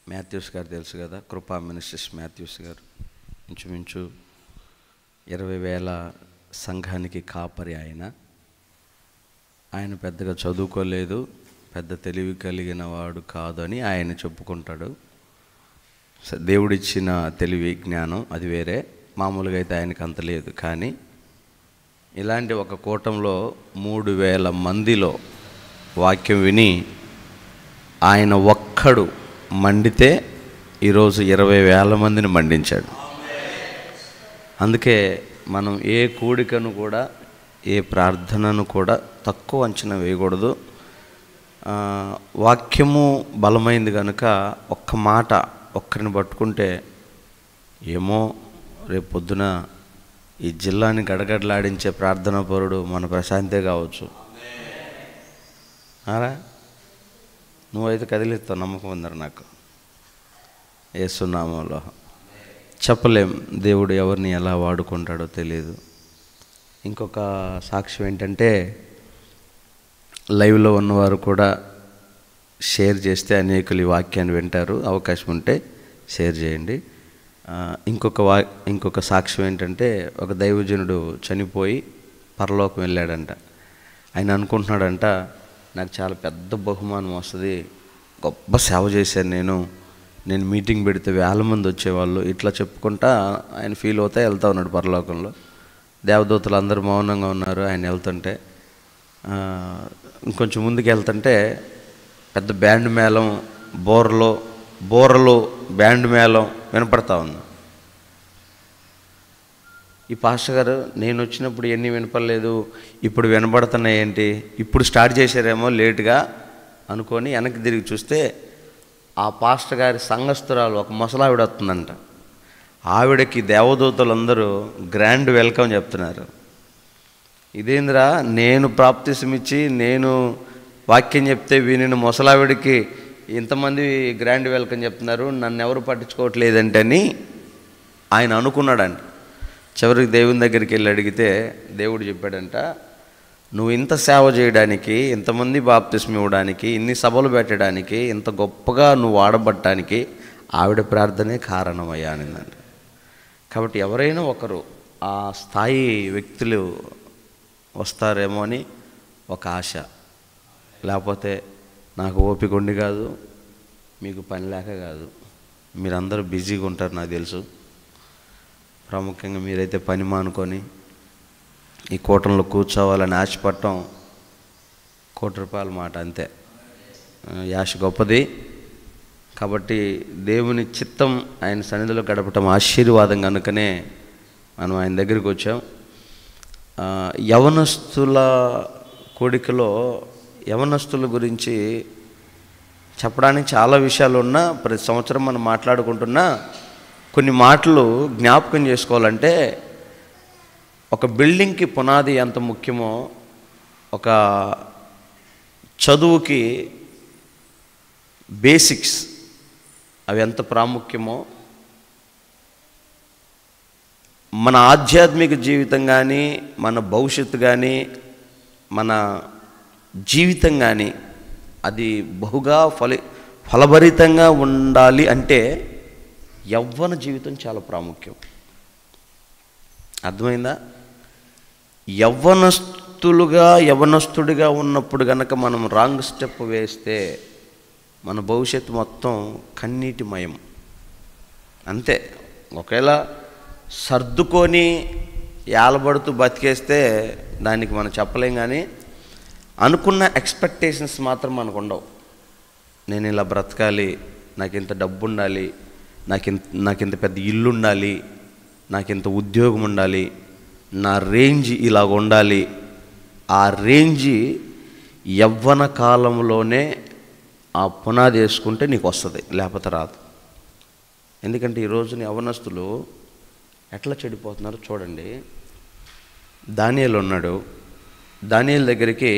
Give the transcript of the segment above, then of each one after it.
Mathews గారు తెలుసు కదా, కృపా మినిస్ట్రీస్ మాథ్యూస్ గారు. ఇంచుమించు 20,000 సంఘానికి కాపరి ఆయన పెద్దగా చదువుకోలేదు, పెద్ద తెలివి కలిగిన వాడు కాదు అని ఆయన చెప్పుకుంటాడు. దేవుడిచ్చిన తెలివి జ్ఞానం అది వేరే, మామూలుగా అయితే ఆయనకు అంత లేదు. కానీ ఇలాంటి ఒక కూటంలో 3,000 మందిలో వాక్యం విని ఆయన ఒక్కడు మండితే ఈరోజు 20,000 మందిని మండించాడు. అందుకే మనం ఏ కూడికను కూడా, ఏ ప్రార్థనను కూడా తక్కువ అంచనా వేయకూడదు. వాక్యము బలమైంది కనుక ఒక్క మాట ఒక్కరిని పట్టుకుంటే ఏమో రేపు పొద్దున ఈ జిల్లాని గడగడలాడించే ప్రార్థనా పరుడు మన ప్రశాంతే కావచ్చు. అరా నువ్వైతే కదిలిస్తావు, నమ్మకం ఉందరు నాకు. యేసునామములో చెప్పలేం దేవుడు ఎవరిని ఎలా వాడుకుంటాడో తెలియదు. ఇంకొక సాక్ష్యం ఏంటంటే, లైవ్లో ఉన్నవారు కూడా షేర్ చేస్తే అనేకులు ఈ వాక్యాన్ని వింటారు. అవకాశం ఉంటే షేర్ చేయండి. ఇంకొక సాక్ష్యం ఏంటంటే, ఒక దైవజనుడు చనిపోయి పరలోకం వెళ్ళాడంట. ఆయన అనుకుంటున్నాడంట, నాకు చాలా పెద్ద బహుమానం వస్తుంది, గొప్ప సేవ చేశాను నేను మీటింగ్ పెడితే 1,000 మంది వచ్చేవాళ్ళు, ఇట్లా చెప్పుకుంటా ఆయన ఫీల్ అవుతా వెళ్తూ ఉన్నాడు పరలోకంలో. దేవదూతలు అందరూ మౌనంగా ఉన్నారు. ఆయన వెళ్తుంటే ఇంకొంచెం ముందుకు వెళ్తుంటే పెద్ద బ్యాండ్ మేళం, బోరలు బ్యాండ్ మేళం వినపడతా ఉంది. ఈ పాస్టర్ గారు, నేను వచ్చినప్పుడు ఎన్ని వినపడలేదు, ఇప్పుడు వినపడుతున్నాయి ఏంటి, ఇప్పుడు స్టార్ట్ చేశారేమో లేటుగా అనుకొని వెనక్కి తిరిగి చూస్తే ఆ పాస్టర్ గారి సంఘస్థురాలు ఒక ముసలావిడ వస్తుందంట. ఆవిడకి దేవదూతలందరూ గ్రాండ్ వెల్కమ్ చెప్తున్నారు. ఇదేంద్రా, నేను బాప్తిసం ఇచ్చి నేను వాక్యం చెప్తే వినిన ముసలావిడికి ఇంతమంది గ్రాండ్ వెల్కమ్ చెప్తున్నారు, నన్ను ఎవరు పట్టించుకోవట్లేదంటే అని ఆయన అనుకున్నాడంట. చివరికి దేవుని దగ్గరికి వెళ్ళి అడిగితే దేవుడు చెప్పాడంట, నువ్వు ఇంత సేవ చేయడానికి, ఇంతమంది బాప్తిసం ఇవ్వడానికి, ఇన్ని సభలు పెట్టడానికి, ఇంత గొప్పగా నువ్వు వాడబట్టడానికి ఆవిడ ప్రార్థనే కారణమయ్యా అనిందంట. కాబట్టి ఎవరైనా ఒకరు ఆ స్థాయి వ్యక్తులు వస్తారేమో అని ఒక ఆశ, లేకపోతే నాకు ఓపిక ఉండి కాదు, మీకు పని లేక కాదు, మీరందరూ బిజీగా ఉంటారు నాకు తెలుసు. ప్రాముఖ్యంగా మీరైతే పని మానుకొని ఈ కూటంలో కూర్చోవాలని ఆశపడటం ₹1,00,00,000 మాట అంతే. యాశ గొప్పది. కాబట్టి దేవుని చిత్తం ఆయన సన్నిధిలో గడపటం ఆశీర్వాదం కనుకనే మనం ఆయన దగ్గరికి వచ్చాం. యవనస్తుల కోడికలో యవనస్తుల గురించి చెప్పడానికి చాలా విషయాలు ఉన్నా, ప్రతి సంవత్సరం మనం మాట్లాడుకుంటున్నా కొన్ని మాటలు జ్ఞాపకం చేసుకోవాలంటే, ఒక బిల్డింగ్కి పునాది ఎంత ముఖ్యమో, ఒక చదువుకి బేసిక్స్ అవి ఎంత ప్రాముఖ్యమో, మన ఆధ్యాత్మిక జీవితం కానీ, మన భవిష్యత్తు కానీ, మన జీవితం కానీ అది బహుగా ఫలభరితంగా ఉండాలి అంటే యవ్వన జీవితం చాలా ప్రాముఖ్యం. అర్థమైందా? యవ్వనస్తుడిగా ఉన్నప్పుడు కనుక మనం రాంగ్ స్టెప్ వేస్తే మన భవిష్యత్తు మొత్తం కన్నీటిమయం. అంతే. ఒకవేళ సర్దుకొని ఏలబడుతూ బతికేస్తే దానికి మనం చెప్పలేం. కానీ అనుకున్న ఎక్స్పెక్టేషన్స్ మాత్రం మనకు ఉండవు. నేను ఇలా బ్రతకాలి, నాకు ఇంత డబ్బు ఉండాలి, నాకు ఇంత పెద్ద ఇల్లు ఉండాలి, నాకు ఇంత ఉద్యోగం ఉండాలి, నా రేంజ్ ఇలాగ ఉండాలి. ఆ రేంజ్ యవ్వన కాలంలోనే ఆ పునాది వేసుకుంటే నీకు వస్తుంది, లేకపోతే రాదు. ఎందుకంటే ఈరోజున యవ్వనస్తులు ఎట్లా చెడిపోతున్నారో చూడండి. దానియేలు ఉన్నాడు. దానియేలు దగ్గరికి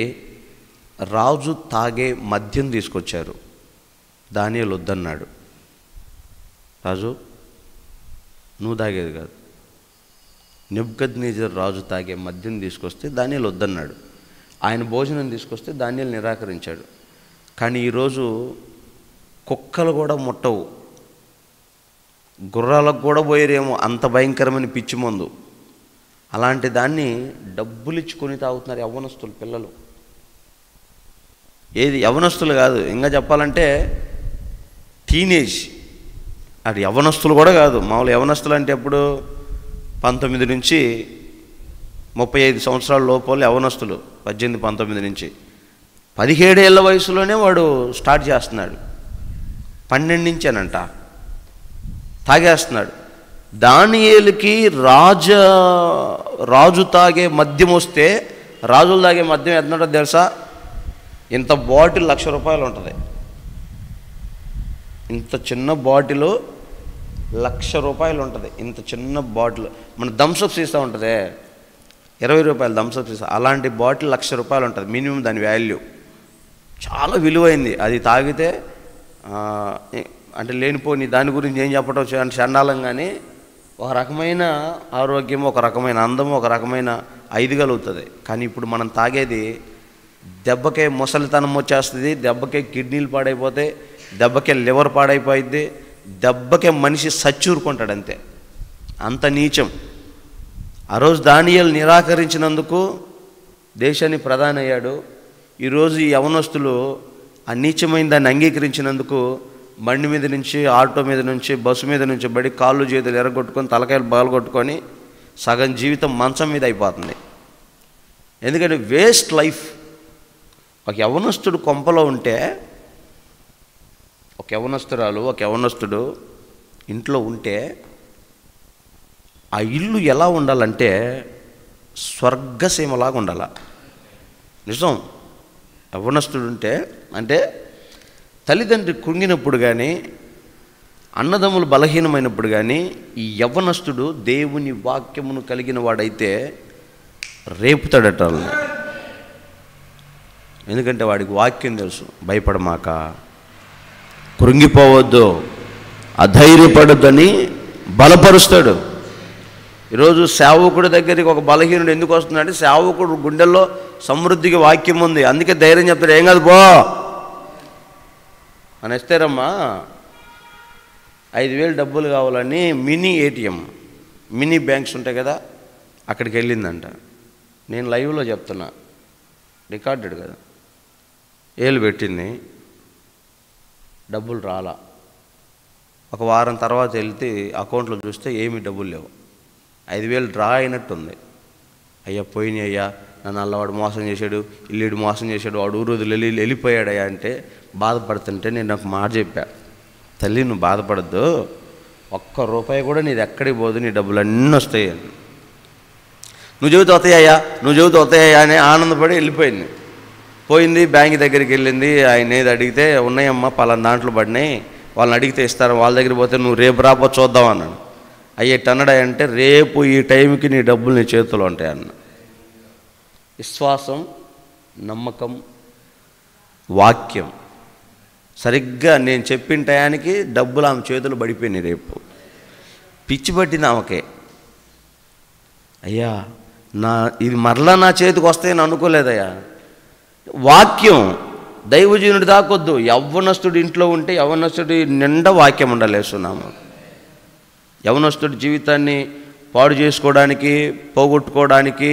రాజు తాగే మద్యం తీసుకొచ్చారు. దానియేలు వద్దన్నాడు. రాజు, నువ్వు తాగేది కాదు, నెబుకద్నెజర్ రాజు తాగే మద్యం తీసుకొస్తే దానియేలు వద్దన్నాడు. ఆయన భోజనం తీసుకొస్తే దానియేలు నిరాకరించాడు. కానీ ఈరోజు కుక్కలు కూడా ముట్టవు గుర్రాలకు కూడా పోయేరేమో, అంత భయంకరమైన పిచ్చి మందు. అలాంటి దాన్ని డబ్బులు ఇచ్చుకొని తాగుతున్నారు యవ్వనస్తులు, పిల్లలు. ఏది యవ్వనస్తులు కాదు, ఇంకా చెప్పాలంటే టీనేజ్. అది యవ్వనస్తులు కూడా కాదు, మామూలు యవ్వనస్తులు అంటే ఎప్పుడు 19 నుంచి 35 సంవత్సరాల లోపల యవ్వనస్తులు. 18, 19 నుంచి 17 ఏళ్ళ వయసులోనే వాడు స్టార్ట్ చేస్తున్నాడు. 12 నుంచేనంట తాగేస్తున్నాడు. దానియేలుకి రాజు తాగే మద్యం వస్తే, రాజులు తాగే మద్యం ఎంత ఉంటుందో తెలుసా? ఇంత బాటిల్ ₹1,00,000 ఉంటుంది. ఇంత చిన్న బాటిల్ ₹1,00,000 ఉంటుంది. ఇంత చిన్న బాటిల్ మన థమ్స్అప్ సీసా ఉంటుంది, ₹20 థమ్స్అప్ సీసా, అలాంటి బాటిల్ ₹1,00,000 ఉంటుంది మినిమం. దాని వాల్యూ చాలా విలువైంది. అది తాగితే అంటే లేనిపోని దాని గురించి ఏం చెప్పడం చండాలం, కానీ ఒక రకమైన ఆరోగ్యం, ఒక రకమైన అందము, ఒక రకమైన ఐదు కలుగుతుంది. కానీ ఇప్పుడు మనం తాగేది దెబ్బకే ముసలితనం వచ్చేస్తుంది, దెబ్బకే కిడ్నీలు పాడైపోతాయి, దెబ్బకే లివర్ పాడైపోయింది, దెబ్బకే మనిషి సచ్చూరుకుంటాడు, అంతే. అంత నీచం. ఆ రోజు దానియేలు నిరాకరించినందుకు దేశాన్ని ప్రధాని అయ్యాడు. ఈరోజు ఈ యవనస్తులు ఆ నీచమైన దాన్ని అంగీకరించినందుకు బండి మీద నుంచి, ఆటో మీద నుంచి, బస్సు మీద నుంచి బడి కాళ్ళు చేతులు ఎరగొట్టుకొని, తలకాయలు బాగొట్టుకొని సగం జీవితం మంచం మీద అయిపోతుంది. ఎందుకంటే వేస్ట్ లైఫ్. ఒక యవనస్తుడు కొంపలో ఉంటే, ఒక యవనస్తురాలు, ఒక యవనస్తుడు ఇంట్లో ఉంటే ఆ ఇల్లు ఎలా ఉండాలంటే స్వర్గసీమలాగా ఉండాల. నిజం. యవనస్తుడు ఉంటే అంటే తల్లిదండ్రి కృంగినప్పుడు కానీ, అన్నదమ్ములు బలహీనమైనప్పుడు కానీ, ఈ యవ్వనస్తుడు దేవుని వాక్యమును కలిగిన వాడైతే రేపుతాడట. ఎందుకంటే వాడికి వాక్యం తెలుసు. భయపడమాక, కృంగిపోవద్దు, అధైర్యపడొద్దని బలపరుస్తాడు. ఈరోజు సేవకుడి దగ్గరికి ఒక బలహీనుడు ఎందుకు వస్తున్నాడంటే, సేవకుడు గుండెల్లో సమృద్ధికి వాక్యం ఉంది, అందుకే ధైర్యం చెప్తాడు. ఏం కాదు పో అని ఇస్తారమ్మా. 5,000 డబ్బులు కావాలని మినీ ATM, మినీ బ్యాంక్స్ ఉంటాయి కదా, అక్కడికి వెళ్ళిందంట. నేను లైవ్లో చెప్తున్నా, రికార్డెడ్ కదా. ఏళ్ళు పెట్టింది, డబ్బులు రాలా. ఒక వారం తర్వాత వెళ్తే అకౌంట్లో చూస్తే ఏమీ డబ్బులు లేవు. 5,000 డ్రా అయినట్టుంది. అయ్యా పోయినాయి అయ్యా, నన్ను అల్లవాడు మోసం చేశాడు, ఇల్లుడు మోసం చేశాడు, వాడు ఊరు వెళ్ళిపోయాడయ్యా అంటే బాధపడుతుంటే నేను ఒక మాట చెప్పా, తల్లి నువ్వు బాధపడద్దు, ₹1 కూడా నీది ఎక్కడికి పోదు, నీ డబ్బులు అన్నీ వస్తాయి అని. నువ్వు చెబుతూ వస్తాయా అని ఆనందపడి వెళ్ళిపోయింది. పోయింది, బ్యాంక్ దగ్గరికి వెళ్ళింది. ఆయన ఏది అడిగితే, ఉన్నాయమ్మా పలానా దాంట్లో పడినాయి, వాళ్ళని అడిగితే ఇస్తారు, వాళ్ళ దగ్గరికి పోతే నువ్వు రేపు రాపో చూద్దాం అన్నాడు. అయ్యేటన్నడా అంటే, రేపు ఈ టైంకి నీ డబ్బులు నీ చేతిలో ఉంటాయి అన్న. విశ్వాసం, నమ్మకం, వాక్యం. సరిగ్గా నేను చెప్పిన టయానికి డబ్బులు ఆమె చేతులు పడిపోయినాయి. రేపు పిచ్చి పట్టింది ఆమెకే. అయ్యా ఇది మరలా నా చేతికి వస్తాయని అనుకోలేదయ్యా. వాక్యం దైవజనుడి దాకొద్దు, యవ్వనస్తుడి ఇంట్లో ఉంటే యవ్వనస్తుడి నిండా వాక్యం ఉండలేస్తున్నాము. యవ్వనస్తుడి జీవితాన్ని పాడు చేసుకోవడానికి, పోగొట్టుకోవడానికి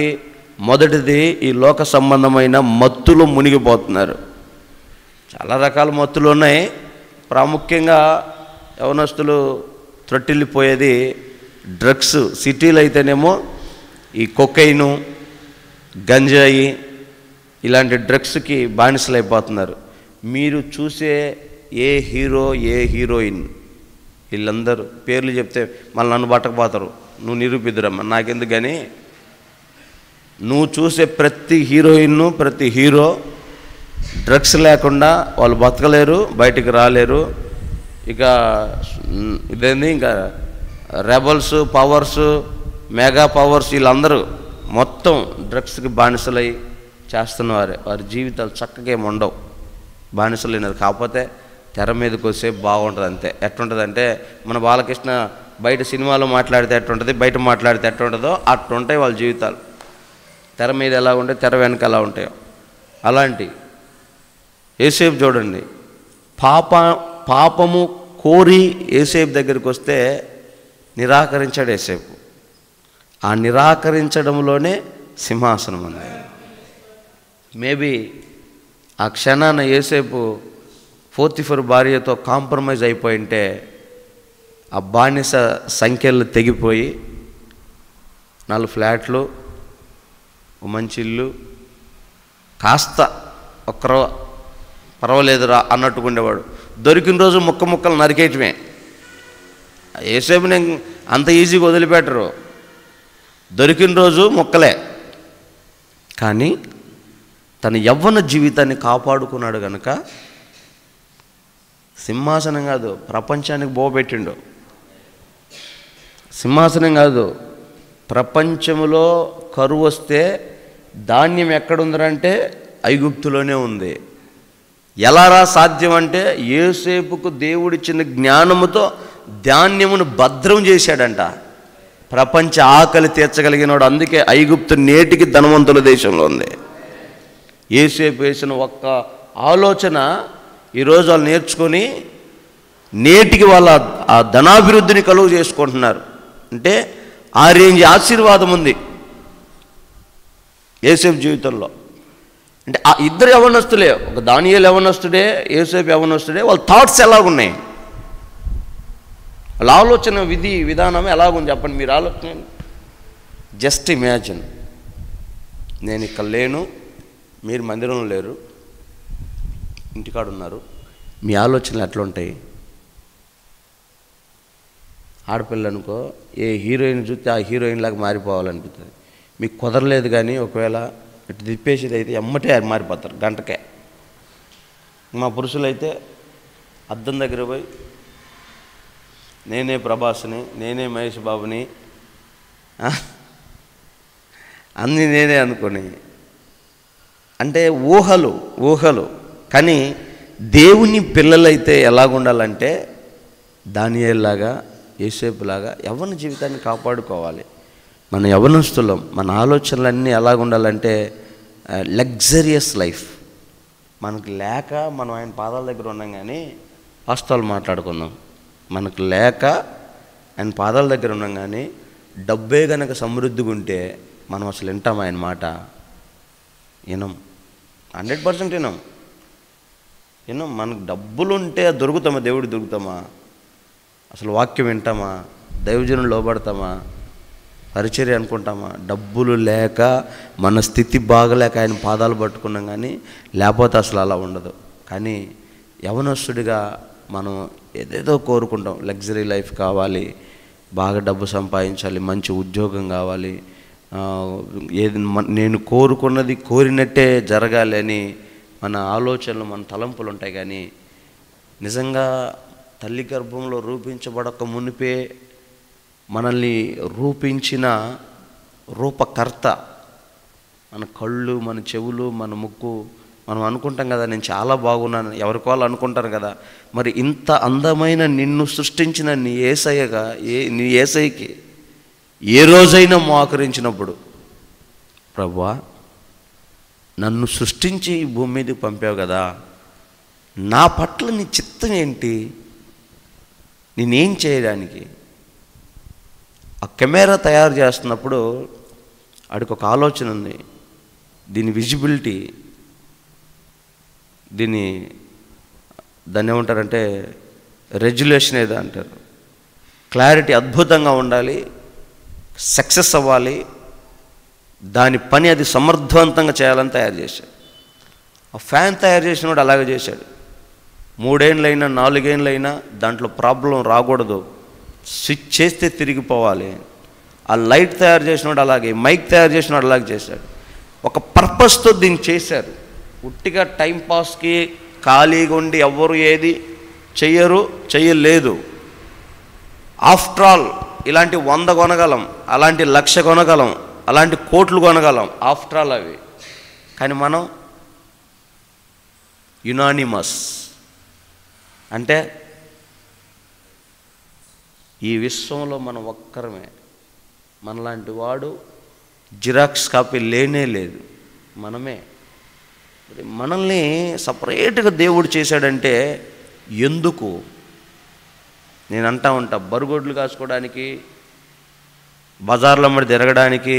మొదటిది ఈ లోక సంబంధమైన మత్తులు మునిగిపోతున్నారు. చాలా రకాల మత్తులు ఉన్నాయి. ప్రాముఖ్యంగా యవ్వనస్తులు త్రొట్టిల్లిపోయేది డ్రగ్స్. సిటీలో అయితేనేమో ఈ కొకైను, గంజాయి ఇలాంటి డ్రగ్స్కి బానిసలు అయిపోతున్నారు. మీరు చూసే ఏ హీరో, ఏ హీరోయిన్, వీళ్ళందరూ పేర్లు చెప్తే మళ్ళీ నన్ను పట్టకపోతారు, నువ్వు నిరూపిద్దురమ్మా నాకెందుకు. కానీ నువ్వు చూసే ప్రతి హీరోయిన్, ప్రతి హీరో డ్రగ్స్ లేకుండా వాళ్ళు బతకలేరు, బయటికి రాలేరు. ఇక ఇదేంది, ఇంకా రెబల్స్, పవర్స్, మెగా పవర్స్, వీళ్ళందరూ మొత్తం డ్రగ్స్కి బానిసలై చేస్తున్నవారే. వారి జీవితాలు చక్కగా ఏమి ఉండవు, బానిసలైనారు. కాకపోతే తెర మీదకి వస్తే బాగుంటుంది అంతే. ఎట్టుంటుందంటే మన బాలకృష్ణ బయట సినిమాలో మాట్లాడితే ఎట్టుంటుంది, బయట మాట్లాడితే ఎట్టుంటుందో అట్టుంటాయి వాళ్ళ జీవితాలు. తెర మీద ఎలా ఉంటాయి, తెర వెనక ఎలా ఉంటాయో అలాంటి. యేసేపు చూడండి, పాపము కోరి యేసేపు దగ్గరికి వస్తే నిరాకరించాడు యోసేపు. ఆ నిరాకరించడంలోనే సింహాసనం ఉంది. మేబీ ఆ క్షణాన యోసేపు పోతిఫరు భార్యతో కాంప్రమైజ్ అయిపోయింటే ఆ బానిస సంఖ్యలు తెగిపోయి 4 ఫ్లాట్లు, ఒక మంచి ఇల్లు, కాస్త ఒక్కరో పర్వాలేదురా అన్నట్టుకుండేవాడు. దొరికిన రోజు ముక్కలు నరికేయటమే. యోసేపుని అంత ఈజీగా వదిలిపెట్టరు. దొరికిన రోజు ముక్కలే. కానీ తన యవ్వన జీవితాన్ని కాపాడుకున్నాడు కనుక సింహాసనం కాదు, ప్రపంచానికి బోబెట్టిండు. సింహాసనం కాదు, ప్రపంచంలో కరువు వస్తే ధాన్యం ఎక్కడుందంటే ఐగుప్తులోనే ఉంది. ఎలారా సాధ్యం అంటే యోసేపుకు దేవుడిచ్చిన జ్ఞానముతో ధాన్యమును భద్రం చేశాడంట. ప్రపంచ ఆకలి తీర్చగలిగినాడు. అందుకే ఐగుప్తు నేటికి ధనవంతుల దేశంలో ఉంది. యోసేపు వేసిన ఒక్క ఆలోచన ఈరోజు వాళ్ళు నేర్చుకొని నేటికి వాళ్ళ ఆ ధనాభివృద్ధిని కలుగు చేసుకుంటున్నారు. అంటే ఆ రేంజ్ ఆశీర్వాదం ఉంది యోసేపు జీవితంలో. అంటే ఆ ఇద్దరు యవనస్తులే, ఒక దానియేలు యవనస్తుడే, యోసేపు యవనస్తుడే. వాళ్ళ థాట్స్ ఎలాగున్నాయి, వాళ్ళ ఆలోచన విధానం ఎలాగుంది చెప్పండి. మీరు ఆలోచన జస్ట్ ఇమాజిన్. నేను ఇక్కడ లేను, మీరు మందిరంలో లేరు, ఇంటికాడ ఉన్నారు. మీ ఆలోచనలు ఎట్లా ఉంటాయి? ఆడపిల్ల అనుకో, ఏ హీరోయిన్ చూస్తే ఆ హీరోయిన్ లాగా మారిపోవాలనిపిస్తుంది. మీకు కుదరలేదు కానీ ఒకవేళ ఇటు తిప్పేసేది అయితే ఎమ్మటే మారిపోతారు గంటకే. మా పురుషులైతే అద్దం దగ్గర పోయి నేనే ప్రభాస్ని, నేనే మహేష్ బాబుని, అన్నీ నేనే అనుకొని, అంటే ఊహలు. కానీ దేవుని పిల్లలైతే ఎలాగుండాలంటే దానియేలులాగా, యోసేపులాగా యవ్వన జీవితాన్ని కాపాడుకోవాలి. మన యవ్వనస్తులం, మన ఆలోచనలన్నీ ఎలాగుండాలంటే లగ్జరియస్ లైఫ్. మనకు లేక మనం ఆయన పాదాల దగ్గర ఉన్నాం కానీ వాస్తవాలు మాట్లాడుకుందాం. మనకు లేక ఆయన పాదాల దగ్గర ఉన్నాం కానీ డబ్బే కనుక సమృద్ధిగా ఉంటే మనం అసలు వింటాం ఆయన మాట? వినం, 100% వినం. మనకు డబ్బులు ఉంటే దొరుకుతామా? దేవుడు దొరుకుతామా? అసలు వాక్యం వింటామా? దైవజనులు లోబడతామా? పరిచర్య అనుకుంటామా? డబ్బులు లేక మన స్థితి బాగలేక ఆయన పాదాలు పట్టుకున్నాం కానీ లేకపోతే అసలు అలా ఉండదు. కానీ యవనస్తుడిగా మనం ఏదేదో కోరుకుంటాం. లగ్జరీ లైఫ్ కావాలి, బాగా డబ్బు సంపాదించాలి, మంచి ఉద్యోగం కావాలి, ఏది నేను కోరుకున్నది కోరినట్టే జరగాలి అని మన ఆలోచనలు, మన తలంపులు ఉంటాయి. కానీ నిజంగా తల్లి గర్భంలో రూపించబడక మునిపే మనల్ని రూపించిన రూపకర్త, మన కళ్ళు, మన చెవులు, మన ముక్కు, మనం అనుకుంటాం కదా నేను చాలా బాగున్నాను, ఎవరికి వాళ్ళు అనుకుంటారు కదా. మరి ఇంత అందమైన నిన్ను సృష్టించిన నీ యేసయ్యకి ఏ రోజైనా మోకరించినప్పుడు, ప్రభువా నన్ను సృష్టించి ఈ భూమి మీదకి పంపావు కదా, నా పట్ల నీ చిత్తం ఏంటి, నేనేం చేయడానికి? ఆ కెమెరా తయారు చేస్తున్నప్పుడు ఆడికి ఒక ఆలోచన ఉంది. దీని విజిబిలిటీ, దాన్ని ఏమంటారంటే రెజ్యులేషన్ ఏదో అంటారు, క్లారిటీ అద్భుతంగా ఉండాలి, సక్సెస్ అవ్వాలి, దాని పని అది సమర్థవంతంగా చేయాలని తయారు చేశాడు. ఆ ఫ్యాన్ తయారు చేసినవాడు అలాగే చేశాడు. 3 ఏళ్ళైనా 4 ఏళ్ళైనా దాంట్లో ప్రాబ్లం రాకూడదు, స్విచ్ చేస్తే తిరిగిపోవాలి. ఆ లైట్ తయారు చేసినవాడు అలాగే, మైక్ తయారు చేసినవాడు అలాగే చేశాడు. ఒక పర్పస్తో దీన్ని చేశారు. ఉట్టిగా టైంపాస్కి ఖాళీగా ఉండి ఎవ్వరు ఏది చెయ్యలేదు. ఆఫ్టర్ ఆల్ ఇలాంటి 100 కొనగలం, అలాంటి 1,00,000 కొనగలం, అలాంటి కోట్లు కొనగలం, ఆఫ్టర్ ఆల్ అవి. కానీ మనం యునానిమస్, అంటే ఈ విశ్వంలో మనం ఒక్కరమే. మనలాంటి వాడు జిరాక్స్ కాపీ లేనే లేదు, మనమే. మనల్ని సపరేట్గా దేవుడు చేశాడంటే ఎందుకు? నేను అంటా ఉంటా, బరుగొడ్లు కాసుకోవడానికి, బజార్లో మరి తిరగడానికి,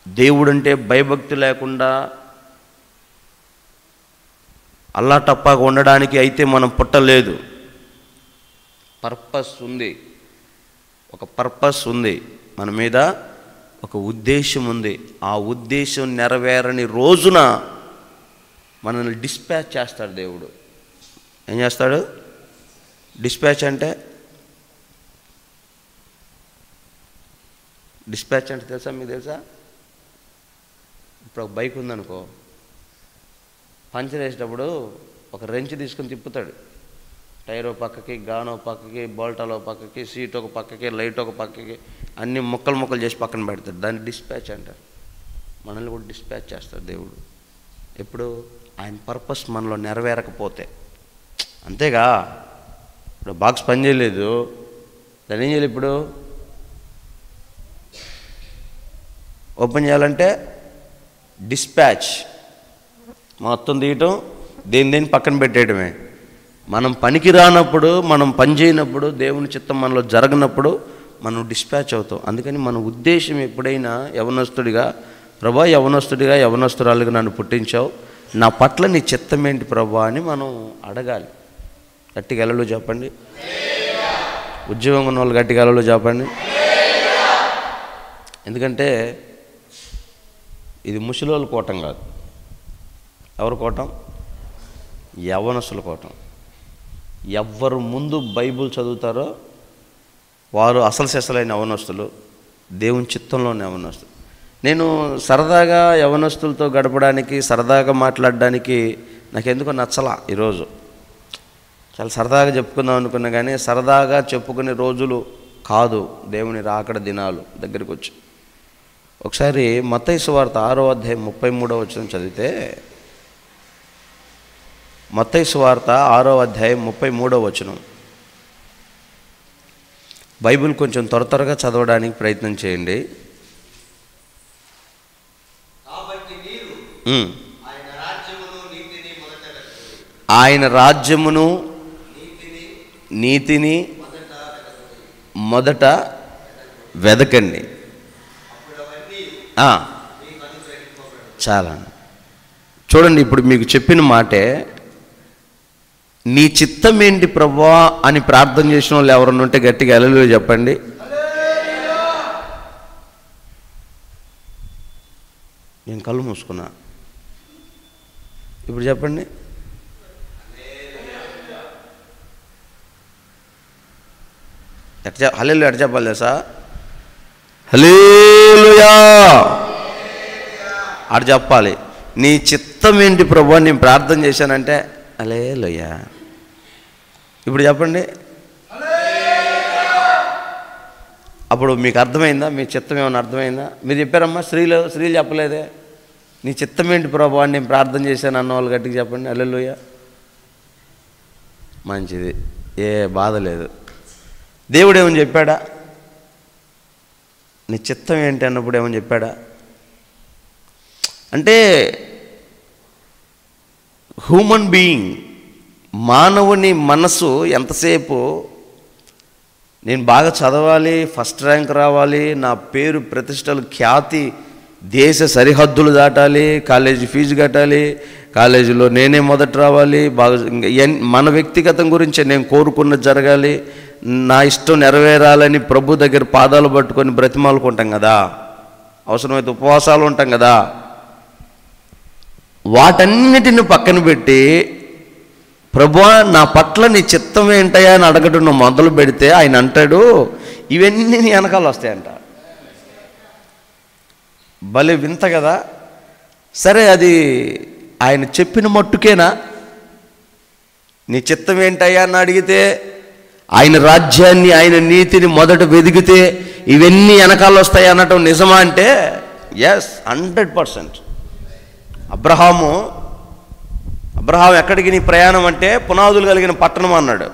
దేవుడంటే భయభక్తి లేకుండా అల్లా టప్పాగా ఉండడానికి అయితే మనం పుట్టలేదు. పర్పస్ ఉంది, ఒక పర్పస్ ఉంది మన మీద, ఒక ఉద్దేశం ఉంది. ఆ ఉద్దేశం నెరవేరని రోజున మనల్ని డిస్పాచ్ చేస్తాడు దేవుడు. ఏం చేస్తాడు? డిస్పాచ్ అంటే తెలుసా? మీకు తెలుసా? ఇప్పుడు ఒక బైక్ ఉందనుకో, పంచర్ వేసేటప్పుడు ఒక రెంచ్ తీసుకొని తిప్పుతాడు. టైర్ ఒక పక్కకి, గానో పక్కకి, బోల్టాలో పక్కకి, సీట్ ఒక పక్కకి, లైట్ ఒక పక్కకి, అన్ని ముక్కలు చేసి పక్కన పెడతాడు. దాన్ని డిస్పాచ్ అంటారు. మనల్ని కూడా డిస్పాచ్ చేస్తాడు దేవుడు. ఎప్పుడు? ఆయన పర్పస్ మనలో నెరవేరకపోతే. అంతేగా, ఇప్పుడు బాక్స్ పని చేయలేదు, దాన్ని ఏం చేయాలి? ఇప్పుడు ఓపెన్ చేయాలంటే డిస్పాచ్ మొత్తం తీయటం, దేని పక్కన పెట్టేయడమే. మనం పనికి రానప్పుడు, మనం పని చేయనప్పుడు, దేవుని చిత్తం మనలో జరగనప్పుడు మనం డిస్పాచ్ అవుతాం. అందుకని మన ఉద్దేశం ఎప్పుడైనా యవనస్తుడిగా, ప్రభా యవనస్తురాలుగా నన్ను పుట్టించావు, నా పట్ల నీ చిత్తం ఏంటి ప్రభా అని మనం అడగాలి. గట్టిగా హల్లెలూయా చెప్పండి. ఉద్యోగం ఉన్న వాళ్ళు గట్టిగా హల్లెలూయా చెప్పండి. ఎందుకంటే ఇది ముసలోళ్ళ కోటం కాదు. ఎవరు కోటం? యవ్వనస్తుల కోటం. ఎవ్వరు ముందు బైబుల్ చదువుతారో వారు అసలు సెసలైన యవ్వనస్తులు, దేవుని చిత్తంలోని యవ్వనస్తులు. నేను సరదాగా యవ్వనస్తులతో గడపడానికి, సరదాగా మాట్లాడడానికి నాకెందుకో నచ్చలా. ఈరోజు చాలా సరదాగా చెప్పుకుందాం అనుకున్నా, కానీ సరదాగా చెప్పుకునే రోజులు కాదు దేవుని రాకడ దినాలు దగ్గరికి వచ్చి. ఒకసారి మత్తయి సువార్త 6వ అధ్యాయం 33వ వచనం చదివితే, మత్తయి సువార్త 6వ అధ్యాయం 33వ వచనం. బైబిల్ కొంచెం త్వరగా చదవడానికి ప్రయత్నం చేయండి. ఆయన రాజ్యమును నీతిని మొదట వెదకండి. చాలా చూడండి, ఇప్పుడు మీకు చెప్పిన మాటే, నీ చిత్తం ఏంటి ప్రభువా అని ప్రార్థన చేసిన వాళ్ళు ఎవరన్నా ఉంటే గట్టిగా హల్లెలూయా చెప్పండి. నేను కళ్ళు మూసుకున్నా, ఇప్పుడు చెప్పండి. హల్లెలూయా ఎట్ట చెప్పాలి తెలుసా? హల్లెలూయా అటు చెప్పాలి. నీ చిత్తం ఏంటి ప్రభువా నేను ప్రార్థన చేశానంటే హల్లెలూయా. ఇప్పుడు చెప్పండి. అప్పుడు మీకు అర్థమైందా? మీ చిత్తం ఏమైనా అర్థమైందా? మీరు చెప్పారమ్మా, స్త్రీలు చెప్పలేదే. నీ చిత్తం ఏంటి ప్రభువా అని నేను ప్రార్థన చేశాను అన్న వాళ్ళు గట్టిగా చెప్పండి హల్లెలూయా. మంచిది, ఏ బాధ లేదు. దేవుడు ఏమని చెప్పాడా? నీ చిత్తం ఏంటి అన్నప్పుడు ఏమని చెప్పాడా? అంటే హ్యూమన్ బీయింగ్, మానవుని మనసు ఎంతసేపు నేను బాగా చదవాలి, ఫస్ట్ ర్యాంక్ రావాలి, నా పేరు ప్రతిష్టలు ఖ్యాతి దేశ సరిహద్దులు దాటాలి, కాలేజీ ఫీజు కట్టాలి, కాలేజీలో నేనే మొదట రావాలి, బాగా మన వ్యక్తిగతం గురించి నేను కోరుకున్నది జరగాలి, నా ఇష్టం నెరవేరాలని ప్రభు దగ్గర పాదాలు పట్టుకొని బ్రతిమాలుకుంటాం కదా, అవసరమైతే ఉపవాసాలు ఉంటాం కదా. వాటన్నిటిని పక్కన పెట్టి ప్రభువా నా పట్ల నీ చిత్తం ఏంటయ్యా అని అడగటం మొదలు పెడితే ఆయన అంటాడు, ఇవన్నీ నీ వెనకాల వస్తాయంట. భలే వింత కదా. సరే, అది ఆయన చెప్పిన మట్టుకేనా? నీ చిత్తం ఏంటయ్యా అని అడిగితే, ఆయన రాజ్యాన్ని, ఆయన నీతిని మొదట వెదిగితే ఇవన్నీ వెనకాల వస్తాయి అనటం నిజమా అంటే ఎస్, 100%. అబ్రహాం ఎక్కడికి నీ ప్రయాణం అంటే పునాదులు కలిగిన పట్టణం అన్నాడు.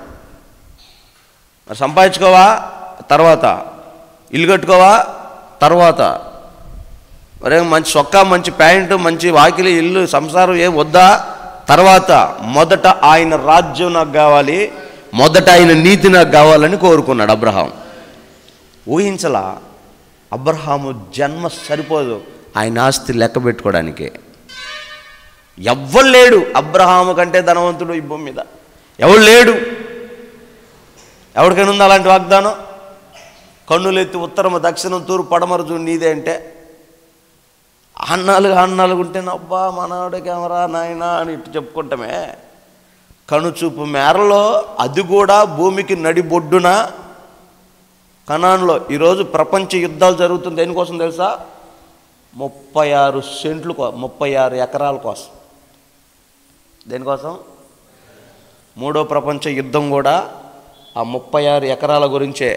మరి సంపాదించుకోవా? తర్వాత. ఇల్లు కట్టుకోవా? తర్వాత. మరే మంచి సొక్కా, మంచి ప్యాంటు, మంచి వాకిలి, ఇల్లు, సంసారం ఏం వద్దా? తర్వాత. మొదట ఆయన రాజ్యం నాకు కావాలి, మొదట ఆయన నీతి నాకు కావాలని కోరుకున్నాడు అబ్రహాం. ఊహించలా, అబ్రహాము జన్మ సరిపోదు ఆయన ఆస్తి లెక్క పెట్టుకోవడానికి. ఎవ్వరు లేడు అబ్రహాము కంటే ధనవంతుడు ఈ భూమి మీద, ఎవడు లేడు. ఎవరికైనా ఉంది అలాంటి వాగ్దానం? కన్నులెత్తి ఉత్తరము దక్షిణం తూర్పు పడమర చూడు నీదే అంటే అన్నాలుగా ఉంటే అబ్బా మనవాడే కెమెరా నాయనా అని ఇటు చెప్పుకుంటామే. కనుచూపు మేరలో, అది కూడా భూమికి నడిబొడ్డున కనాన్లో ఈరోజు ప్రపంచ యుద్ధాలు జరుగుతుంది. దేనికోసం తెలుసా? 36 ఎకరాల కోసం. దేనికోసం? మూడో ప్రపంచ యుద్ధం కూడా ఆ 36 ఎకరాల గురించే.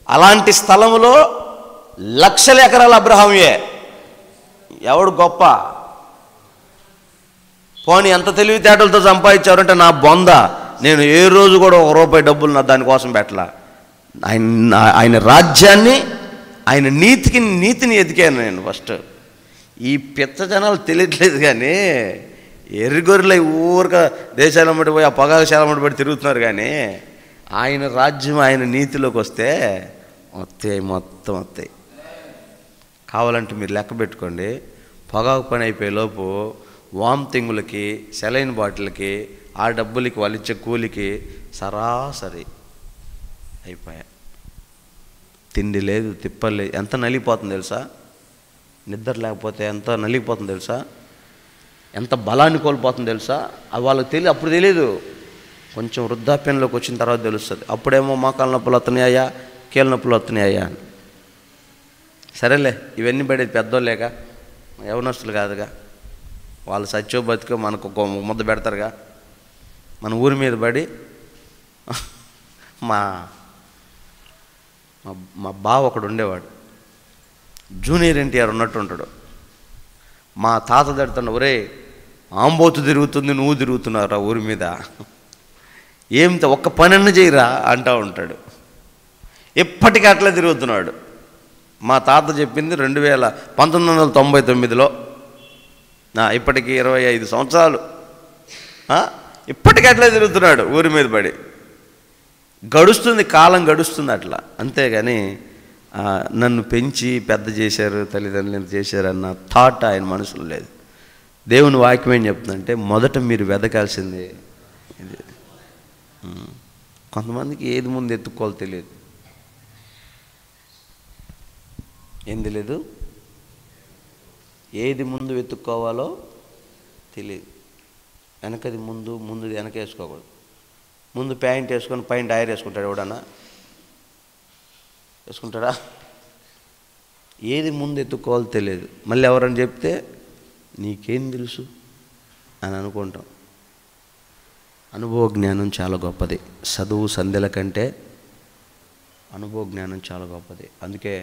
అలాంటి స్థలంలో లక్షల ఎకరాల అబ్రహాంయే. ఎవడు గొప్ప? పోనీ ఎంత తెలివితేటలతో సంపాదించారంటే నా బొంద, నేను ఏ రోజు కూడా ₹1 డబ్బులు నా దానికోసం పెట్టలా. ఆయన రాజ్యాన్ని, ఆయన నీతిని ఎదికాను నేను ఫస్ట్. ఈ పిచ్చ జనాలు తెలియట్లేదు కానీ ఎర్రిగొర్రెలై ఊరిక దేశాల మట్టి పోయి ఆ పొగాశాల మట్టి పడి తిరుగుతున్నారు. కానీ ఆయన రాజ్యం, ఆయన నీతిలోకి వస్తే మొత్తం వస్తాయి. కావాలంటే మీరు లెక్క పెట్టుకోండి. పొగాకు పని అయిపోయే లోపు వామిటింగులకి, సెలైన్ బాటిల్కి, ఆ డబ్బులకి వాళ్ళు ఇచ్చే కూలికి సరాసరి అయిపోయా. తిండి లేదు, తిప్పలు లేదు. ఎంత నలిగిపోతుంది తెలుసా? నిద్ర లేకపోతే ఎంత నలిగిపోతుంది తెలుసా? ఎంత బలాన్ని కోల్పోతుంది తెలుసా? అది వాళ్ళకి అప్పుడు తెలియదు. కొంచెం వృద్ధాప్యంలోకి వచ్చిన తర్వాత తెలుస్తుంది. అప్పుడేమో మోకాళ్ళ నొప్పులు వస్తున్నాయా, కీళ్ళ నొప్పులు వస్తున్నాయా అని. సరేలే, ఇవన్నీ పడేది పెద్దోళ్ళేక, యవనస్తులు కాదుగా. వాళ్ళు సత్యో బతికో మనకు ఒక ముద్ద పెడతారుగా. మన ఊరి మీద పడి మా బావ ఒకడు ఉండేవాడు, జూనియర్ ఎన్టీఆర్ ఉన్నట్టు ఉంటాడు. మా తాత తిడుతున్నా, ఒరే ఆంబోతు తిరుగుతుంది, నువ్వు తిరుగుతున్నావురా ఊరి మీద, ఏమితో ఒక్క పనన్న చేయరా అంటూ ఉంటాడు. ఎప్పటికీ అట్లా తిరుగుతున్నాడు. మా తాత చెప్పింది 1999లో, ఇప్పటికి 25 సంవత్సరాలు ఇప్పటికీ అట్లా తిరుగుతున్నాడు ఊరి మీద పడి. గడుస్తుంది, కాలం గడుస్తుంది అట్లా. అంతేగాని నన్ను పెంచి పెద్ద చేశారు, తల్లిదండ్రులు చేశారన్న థాట్ ఆయన మనసులో లేదు. దేవుని వాక్యం ఏం చెప్తుందంటే మొదట మీరు వెదకాల్సిందే ఇది. కొంతమందికి ఏది ముందు ఎత్తుక్కోవాలో తెలియదు. ఏం తెలియదు? ఏది ముందు వెతుక్కోవాలో తెలియదు. వెనకది ముందుది వెనక వేసుకోకూడదు. ముందు ప్యాంట్ వేసుకొని పైన టైర్ వేసుకుంటాడు ఎవడన్నా? వేసుకుంటాడా? ఏది ముందు ఎత్తుక్కోవాలో తెలియదు. మళ్ళీ ఎవరని చెప్తే నీకేం తెలుసు అని అనుకుంటాం. అనుభవ జ్ఞానం చాలా గొప్పది. చదువు సంధ్యల కంటే అనుభవ జ్ఞానం చాలా గొప్పది. అందుకే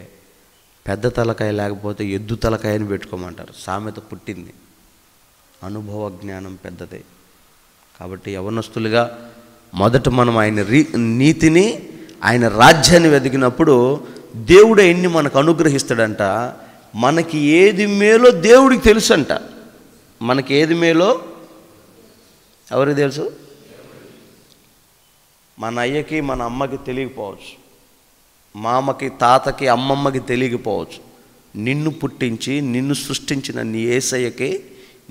పెద్ద తలకాయ లేకపోతే ఎద్దు తలకాయని పెట్టుకోమంటారు. సామెత పుట్టింది. అనుభవ జ్ఞానం పెద్దదే. కాబట్టి యవనస్తులుగా మొదట మనం ఆయన నీతిని, ఆయన రాజ్యాన్ని వెతికినప్పుడు దేవుడు ఎన్ని మనకు అనుగ్రహిస్తాడంట. మనకి ఏది మేలో దేవుడికి తెలుసు అంట. మనకి ఏది మేలో ఎవరికి తెలుసు? మన అయ్యకి మన అమ్మకి తెలియకపోవచ్చు, మామకి తాతకి అమ్మమ్మకి తెలియకపోవచ్చు. నిన్ను పుట్టించి నిన్ను సృష్టించిన నీ యేసయ్యకి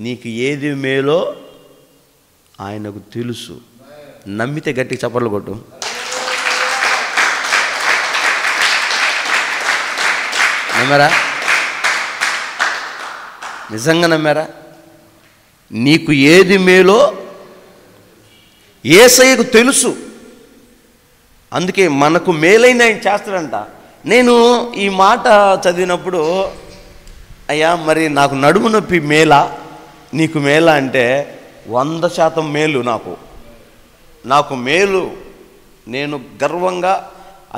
నీకు ఏది మేలో ఆయనకు తెలుసు. నమ్మితే గట్టి చప్పట్లు కొట్టు. నమ్మారా? నిజంగా నమ్మారా? నీకు ఏది మేలో యేసయ్యకు తెలుసు. అందుకే మనకు మేలైన ఆయన చేస్తాడంట. నేను ఈ మాట చదివినప్పుడు, అయ్యా మరి నాకు నడుము నొప్పి మేలా నీకు మేలా అంటే 100% మేలు. నాకు మేలు. నేను గర్వంగా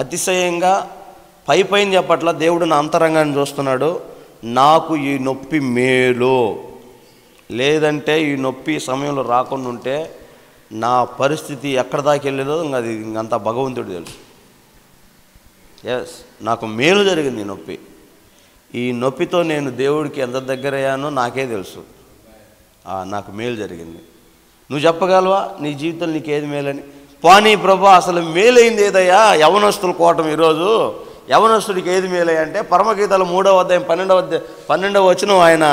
అతిశయంగా పైన చెప్పట్ల, దేవుడు నా అంతరంగాన్ని చూస్తున్నాడు. నాకు ఈ నొప్పి మేలు. లేదంటే ఈ నొప్పి సమయంలో రాకుండా ఉంటే నా పరిస్థితి ఎక్కడ దాకా వెళ్ళేదో అది ఇంకంతా భగవంతుడు తెలుసు. ఎస్, నాకు మేలు జరిగింది ఈ నొప్పి. ఈ నొప్పితో నేను దేవుడికి ఎంత దగ్గర అయ్యానో నాకే తెలుసు. నాకు మేలు జరిగింది. నువ్వు చెప్పగలవా నీ జీవితంలో నీకు ఏది మేలని? పోనీ ప్రభు అసలు మేలైంది ఏదయ్యా యవనస్తులు కోవటం ఈరోజు, యవనస్తుడికి ఏది మేలే అంటే పరమగీతాలు 3వ అధ్యాయం 12వ వచనం ఆయన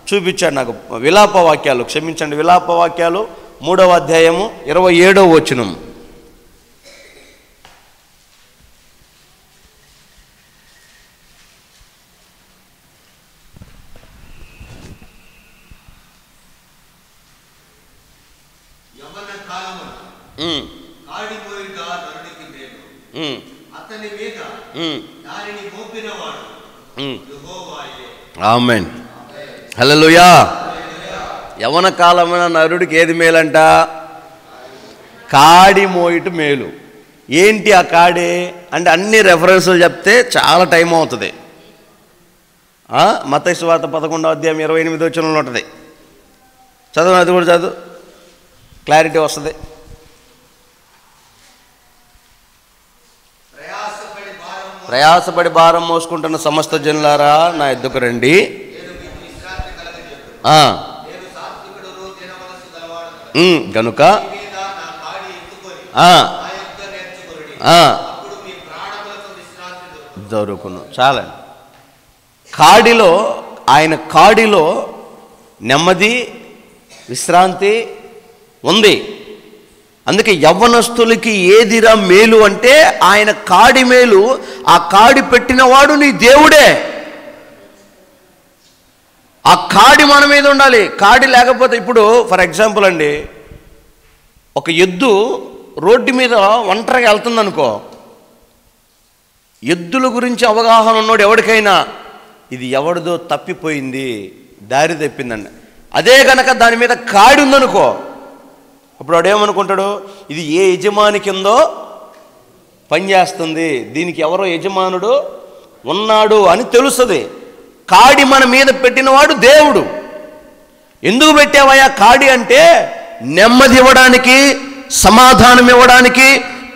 చూపించాడు నాకు. విలాప వాక్యాలు, క్షమించండి, విలాప వాక్యాలు 3వ అధ్యాయము 27వ వచనం. ఆమేన్, హల్లెలూయా. యవన కాలమైన నరుడికి ఏది మేలంట? కాడి మోయిట మేలు. ఏంటి ఆ కాడి అంటే అన్ని రెఫరెన్సులు చెప్తే చాలా టైం అవుతుంది. మత్తయి సువార్త 11వ అధ్యాయం 28వ వచనంలో ఉంటుంది. చదువు, అది కూడా చదువు, క్లారిటీ వస్తుంది. ప్రయాసపడి భారం మోసుకుంటున్న సమస్త జనులారా నా ఎద్దుకు రండి, గనుక దొరుకును. చాలండి. కాడిలో, ఆయన కాడిలో నెమ్మది, విశ్రాంతి ఉంది. అందుకే యవ్వనస్తులకి ఏదిరా మేలు అంటే ఆయన కాడి మేలు. ఆ కాడి పెట్టినవాడు నీ దేవుడే. ఆ కాడి మన మీద ఉండాలి. కాడి లేకపోతే, ఇప్పుడు ఫర్ ఎగ్జాంపుల్ అండి, ఒక ఎద్దు రోడ్డు మీద ఒంటరిగా వెళ్తుందనుకో, ఎద్దుల గురించి అవగాహన ఉన్నోడు ఎవరికైనా ఇది ఎవరిదో తప్పిపోయింది, దారి తప్పిందండి. అదే కనుక దాని మీద కాడి ఉందనుకో, అప్పుడు వాడేమనుకుంటాడు, ఇది ఏ యజమాని కిందో పనిచేస్తుంది, దీనికి ఎవరో యజమానుడు ఉన్నాడు అని తెలుస్తుంది. కాడి మన మీద పెట్టినవాడు దేవుడు. ఎందుకు పెట్టావయ్యా కాడి అంటే నెమ్మది ఇవ్వడానికి, సమాధానం ఇవ్వడానికి,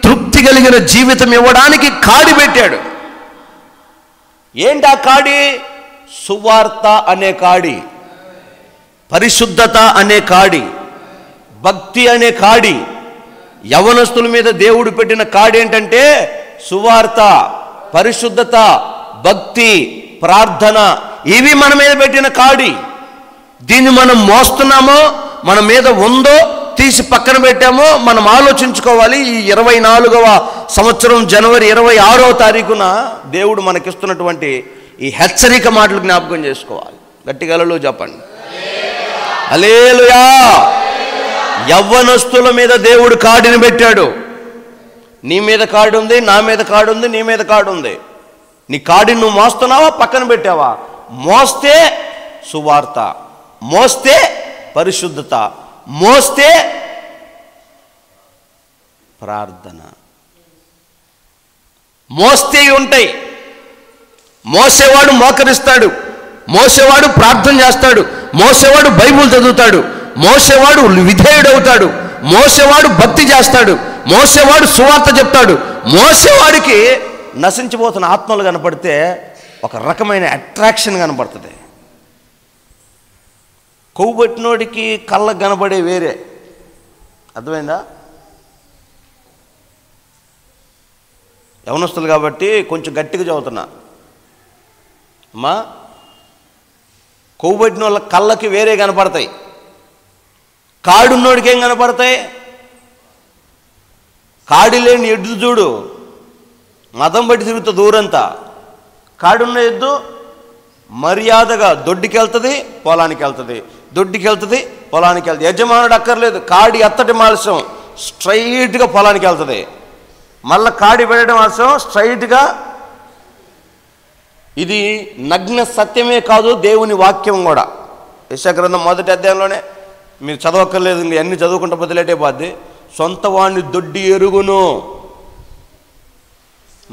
తృప్తి కలిగిన జీవితం ఇవ్వడానికి కాడి పెట్టాడు. ఏంటి ఆ కాడి? సువార్త అనే కాడి, పరిశుద్ధత అనే కాడి, భక్తి అనే కాడి. యవనస్తుల మీద దేవుడు పెట్టిన కాడి ఏంటంటే సువార్త, పరిశుద్ధత, భక్తి, ప్రార్థన. ఇవి మన మీద పెట్టిన కాడి. దీన్ని మనం మోస్తున్నామో, మన మీద ఉందో తీసి పక్కన పెట్టామో మనం ఆలోచించుకోవాలి. ఈ 24వ సంవత్సరం జనవరి 26వ తారీఖున దేవుడు మనకిస్తున్నటువంటి ఈ హెచ్చరిక మాటలు జ్ఞాపకం చేసుకోవాలి. గట్టిగా హల్లెలూయా చెప్పండి. హల్లెలూయా. యవ్వనస్తుల మీద దేవుడు కాడిని పెట్టాడు. నీ మీద కాడి ఉంది, నా మీద కాడి ఉంది, నీ మీద కాడి ఉంది. నీ కాడిని నువ్వు మోస్తున్నావా, పక్కన పెట్టావా? మోస్తే సువార్త, మోస్తే పరిశుద్ధత, మోస్తే ప్రార్థన, మోస్తే ఉంటాయి. మోసేవాడు మోకరిస్తాడు, మోసేవాడు ప్రార్థన చేస్తాడు, మోసేవాడు బైబుల్ చదువుతాడు, మోసేవాడు విధేయుడవుతాడు, మోసేవాడు భక్తి చేస్తాడు, మోసేవాడు సువార్త చెప్తాడు. మోసేవాడికి నశించిపోతున్న ఆత్మలు కనపడితే ఒక రకమైన అట్రాక్షన్ కనపడుతుంది. కొవ్వొట్టినోడికి కళ్ళకు కనబడే వేరే. అర్థమైందా? యవనస్తులు కాబట్టి కొంచెం గట్టిగా చదువుతున్నా. అమ్మా, కొవ్వొట్టిన వాళ్ళ కళ్ళకి వేరే కనపడతాయి, కాడున్నోడికి ఏం కనపడతాయి? కాడి లేని ఎద్దు చూడు, మతం బట్టి తిరుగుతుంది ఊరంతా. కాడున్న ఎద్దు మర్యాదగా దొడ్డికి వెళ్తుంది, పొలానికి వెళ్తుంది, దొడ్డికి వెళ్తుంది, పొలానికి వెళ్తుంది. యజమానుడు అక్కర్లేదు, కాడి ఎత్తటి మాల్సం స్ట్రైట్గా పొలానికి వెళ్తుంది. మళ్ళీ కాడి పెట్టడం మాల్సం స్ట్రైట్గా. ఇది నగ్న సత్యమే కాదు, దేవుని వాక్యం కూడా. యెషయా గ్రంథం 1వ అధ్యాయంలోనే, మీరు చదవక్కర్లేదు, ఇంక అన్ని చదువుకుంటూ బదిలేటే పోద్ది. సొంత వాడిని దొడ్డి ఎరుగును.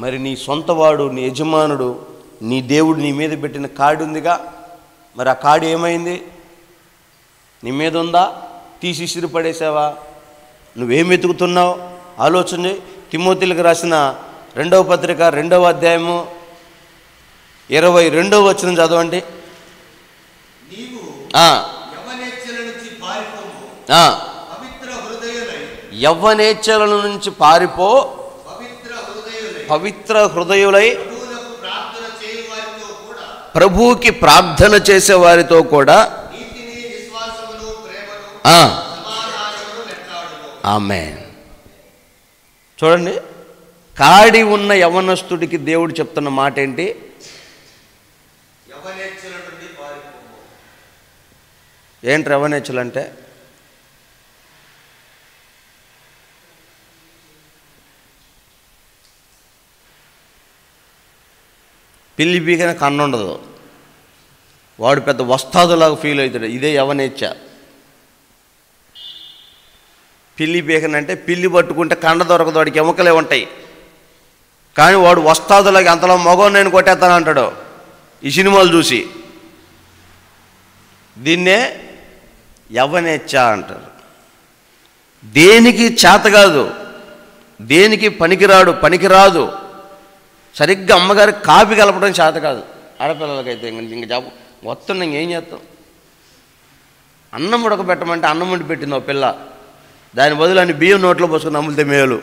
మరి నీ సొంతవాడు, నీ యజమానుడు, నీ దేవుడు నీ మీద పెట్టిన కాడి ఉందిగా, మరి ఆ కాడి ఏమైంది? నీ మీద ఉందా? తీసి ఇసిరి పడేసావా? నువ్వేం వెతుకుతున్నావు? ఆలోచన చేయి. తిమోతిలకు రాసిన 2వ పత్రిక 2వ అధ్యాయము 22వ వచనం చదవండి. యవ్వనేచ్ఛల నుంచి పారిపో, పవిత్ర హృదయులై ప్రభువుకి ప్రార్థన చేసే వారితో కూడా ఆమేన్. చూడండి, కాడి ఉన్న యవ్వనస్తుడికి దేవుడు చెప్తున్న మాట ఏంటి? ఏంటి యవ్వనేచ్ఛలు అంటే? పిల్లి పీకన కన్నుండదు, వాడు పెద్ద వస్తాదులాగా ఫీల్ అవుతాడు. ఇదే యవ్వనేచ్ఛ. పిల్లి పీకనంటే పిల్లి పట్టుకుంటే కండ దొరకదు, వాడికి ఎముకలే ఉంటాయి, కానీ వాడు వస్తాదులాగా అంతలో మగోని నేను కొట్టేస్తాను అంటాడు ఈ సినిమాలు చూసి. దీన్నే యవ్వనేచ్ఛ అంటారు. దేనికి చేత కాదు, దేనికి పనికిరాదు. సరిగ్గా అమ్మగారికి కాపీ కలపడం చేత కాదు ఆడపిల్లలకైతే. ఇంక మొత్తం ఇంకేం చేస్తాం? అన్నం ఉడకబెట్టమంటే అన్నం వండి పెట్టింది ఒక పిల్ల, దాని బదులు అన్ని బియ్యం నోట్లో పోసుకుని నమ్ములితే మేలు.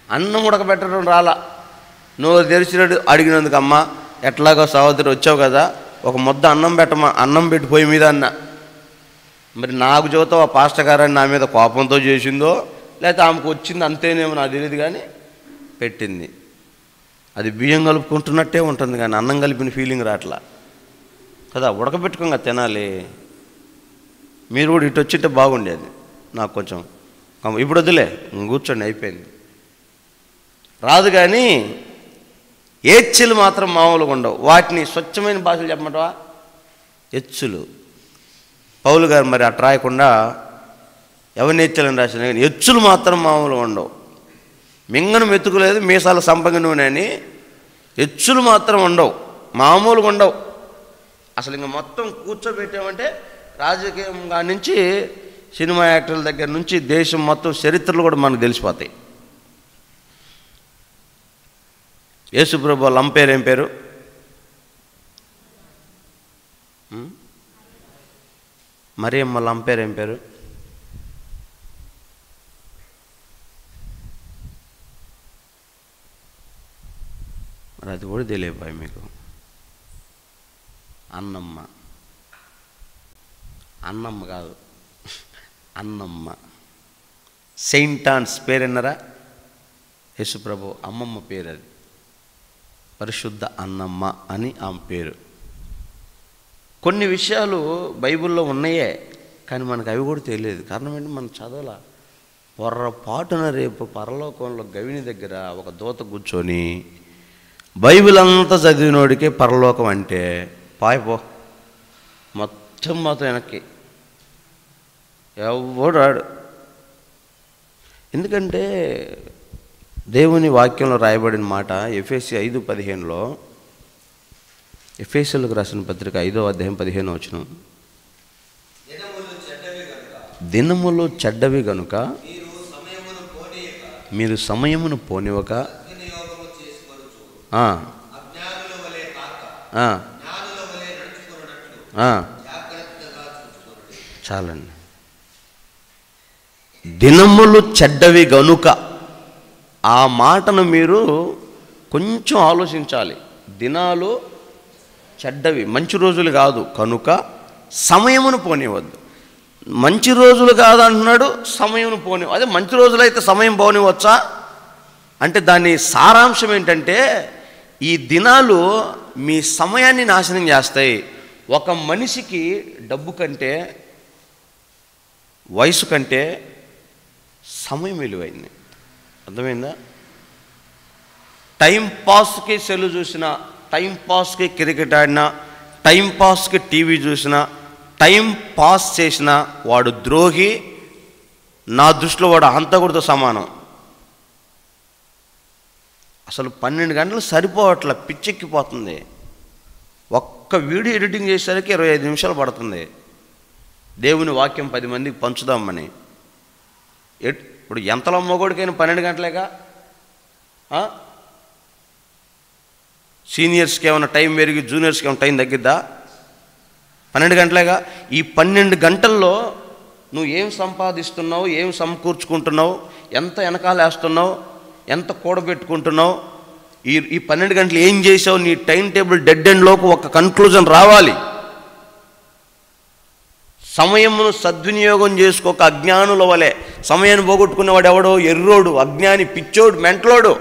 అన్నం ఉడకబెట్టడం రాలా, నువ్వు తెరిచినట్టు అడిగినందుకు అమ్మ ఎట్లాగో సహోదరి వచ్చావు కదా ఒక ముద్ద అన్నం పెట్టమా, అన్నం పెట్టి పోయి మీద అన్న. మరి నాకు చెబుతావు ఆ పాస్టర్ గారని నా మీద కోపంతో చేసిందో లేకపోతే ఆమెకు వచ్చింది అంతేనేమో నాకు తెలియదు, కానీ పెట్టింది. అది బియ్యం కలుపుకుంటున్నట్టే ఉంటుంది కానీ అన్నం కలిపిన ఫీలింగ్ రాట్లా కదా. ఉడకబెట్టుకోగా తినాలి. మీరు కూడా ఇటు వచ్చింటే బాగుండేది. నాకు కొంచెం ఇప్పుడు వద్దులే, కూర్చోండి, అయిపోయింది. రాదు కానీ ఏచ్చులు మాత్రం మామూలుగా ఉండవు. వాటిని స్వచ్ఛమైన భాషలు చెప్పమంటావా? ఎచ్చులు. పౌలు గారు మరి అట్లా రాయకుండా యవ్వనేచ్ఛలని రాసిన, కానీ ఎచ్చులు మాత్రం మామూలుగా ఉండవు. మింగను మెతుకులేదు మీసాల సంపంగి నూనె అని ఎచ్చులు మాత్రం ఉండవు, మామూలుగా ఉండవు. అసలు ఇంకా మొత్తం కూర్చోబెట్టామంటే రాజకీయం కాడి నుంచి సినిమా యాక్టర్ల దగ్గర నుంచి దేశం మొత్తం చరిత్రలు కూడా మనకు తెలిసిపోతాయి. యేసుప్రభు వాళ్ళ అమ్మ పేరు ఏం పేరు? మరియమ్మ వాళ్ళ అమ్మ పేరు ఏం పేరు? మరి అది కూడా తెలియపాయి మీకు. అన్నమ్మ. అన్నమ్మ కాదు, అన్నమ్మ. సెయింట్ ఆన్స్ పేరు విన్నారా? యేసుప్రభు అమ్మమ్మ పేరు అది. పరిశుద్ధ అన్నమ్మ అని ఆమె పేరు. కొన్ని విషయాలు బైబిల్లో ఉన్నాయే, కానీ మనకు అవి కూడా తెలియదు. కారణం ఏంటి? మనం చదవాల. పొర్రపాటున రేపు పరలోకంలో గవిని దగ్గర ఒక దూత కూర్చొని బైబిల్ అంతా చదివినోడికే పరలోకం అంటే పాయిపో, మొత్తం వెనక్కి ఎవడు రాడు. ఎందుకంటే దేవుని వాక్యంలో రాయబడిన మాట ఎఫెసీ 5:15లో, ఎఫెసీయులకు రాసిన పత్రిక 5వ అధ్యాయం 15వ వచనం, దినములు చెడ్డవి గనుక మీరు సమయమును పోనివ్వక చాలండి. దినములు చెడ్డవి గనుక, ఆ మాటను మీరు కొంచెం ఆలోచించాలి. దినాలు చెడ్డవి, మంచి రోజులు కాదు కనుక సమయమును పోనివద్దు. మంచి రోజులు కాదు అంటున్నాడు, సమయమును పోని. అదే మంచి రోజులైతే సమయం పోనివచ్చా అంటే దాని సారాంశం ఏంటంటే ఈ దినాలు మీ సమయాన్ని నాశనం చేస్తాయి. ఒక మనిషికి డబ్బు కంటే, వయసు కంటే సమయం విలువైంది. అర్థమైందా? టైం పాస్కి సెల్ చూసినా, టైం పాస్కి క్రికెట్ ఆడినా, టైం పాస్కి టీవీ చూసినా, టైం పాస్ చేసిన వాడు ద్రోహి, నా దృష్టిలో వాడు హంతకుడితో సమానం. అసలు 12 గంటలు సరిపోవట్ల, పిచ్చెక్కిపోతుంది. ఒక్క వీడియో ఎడిటింగ్ చేసేసరికి 25 నిమిషాలు పడుతుంది. దేవుని వాక్యం 10 మందికి పంచుదామని. ఇప్పుడు ఎంతలో మొగోడికైనా 12 గంటలేగా. సీనియర్స్కి ఏమైనా టైం పెరిగి జూనియర్స్కి ఏమైనా టైం తగ్గిద్దా? 12 గంటలేగా. ఈ 12 గంటల్లో నువ్వు ఏం సంపాదిస్తున్నావు, ఏం సమకూర్చుకుంటున్నావు, ఎంత వెనకాల వేస్తున్నావు, ఎంత కూడబెట్టుకుంటున్నావు, ఈ 12 గంటలు ఏం చేసావు, నీ టైం టేబుల్ డెడ్ ఎండ్లోకి ఒక కన్క్లూజన్ రావాలి. సమయమును సద్వినియోగం చేసుకోక అజ్ఞానుల వలె. సమయాన్ని పోగొట్టుకునేవాడు ఎవడో? ఎర్రోడు, అజ్ఞాని, పిచ్చోడు, మెంటలోడు.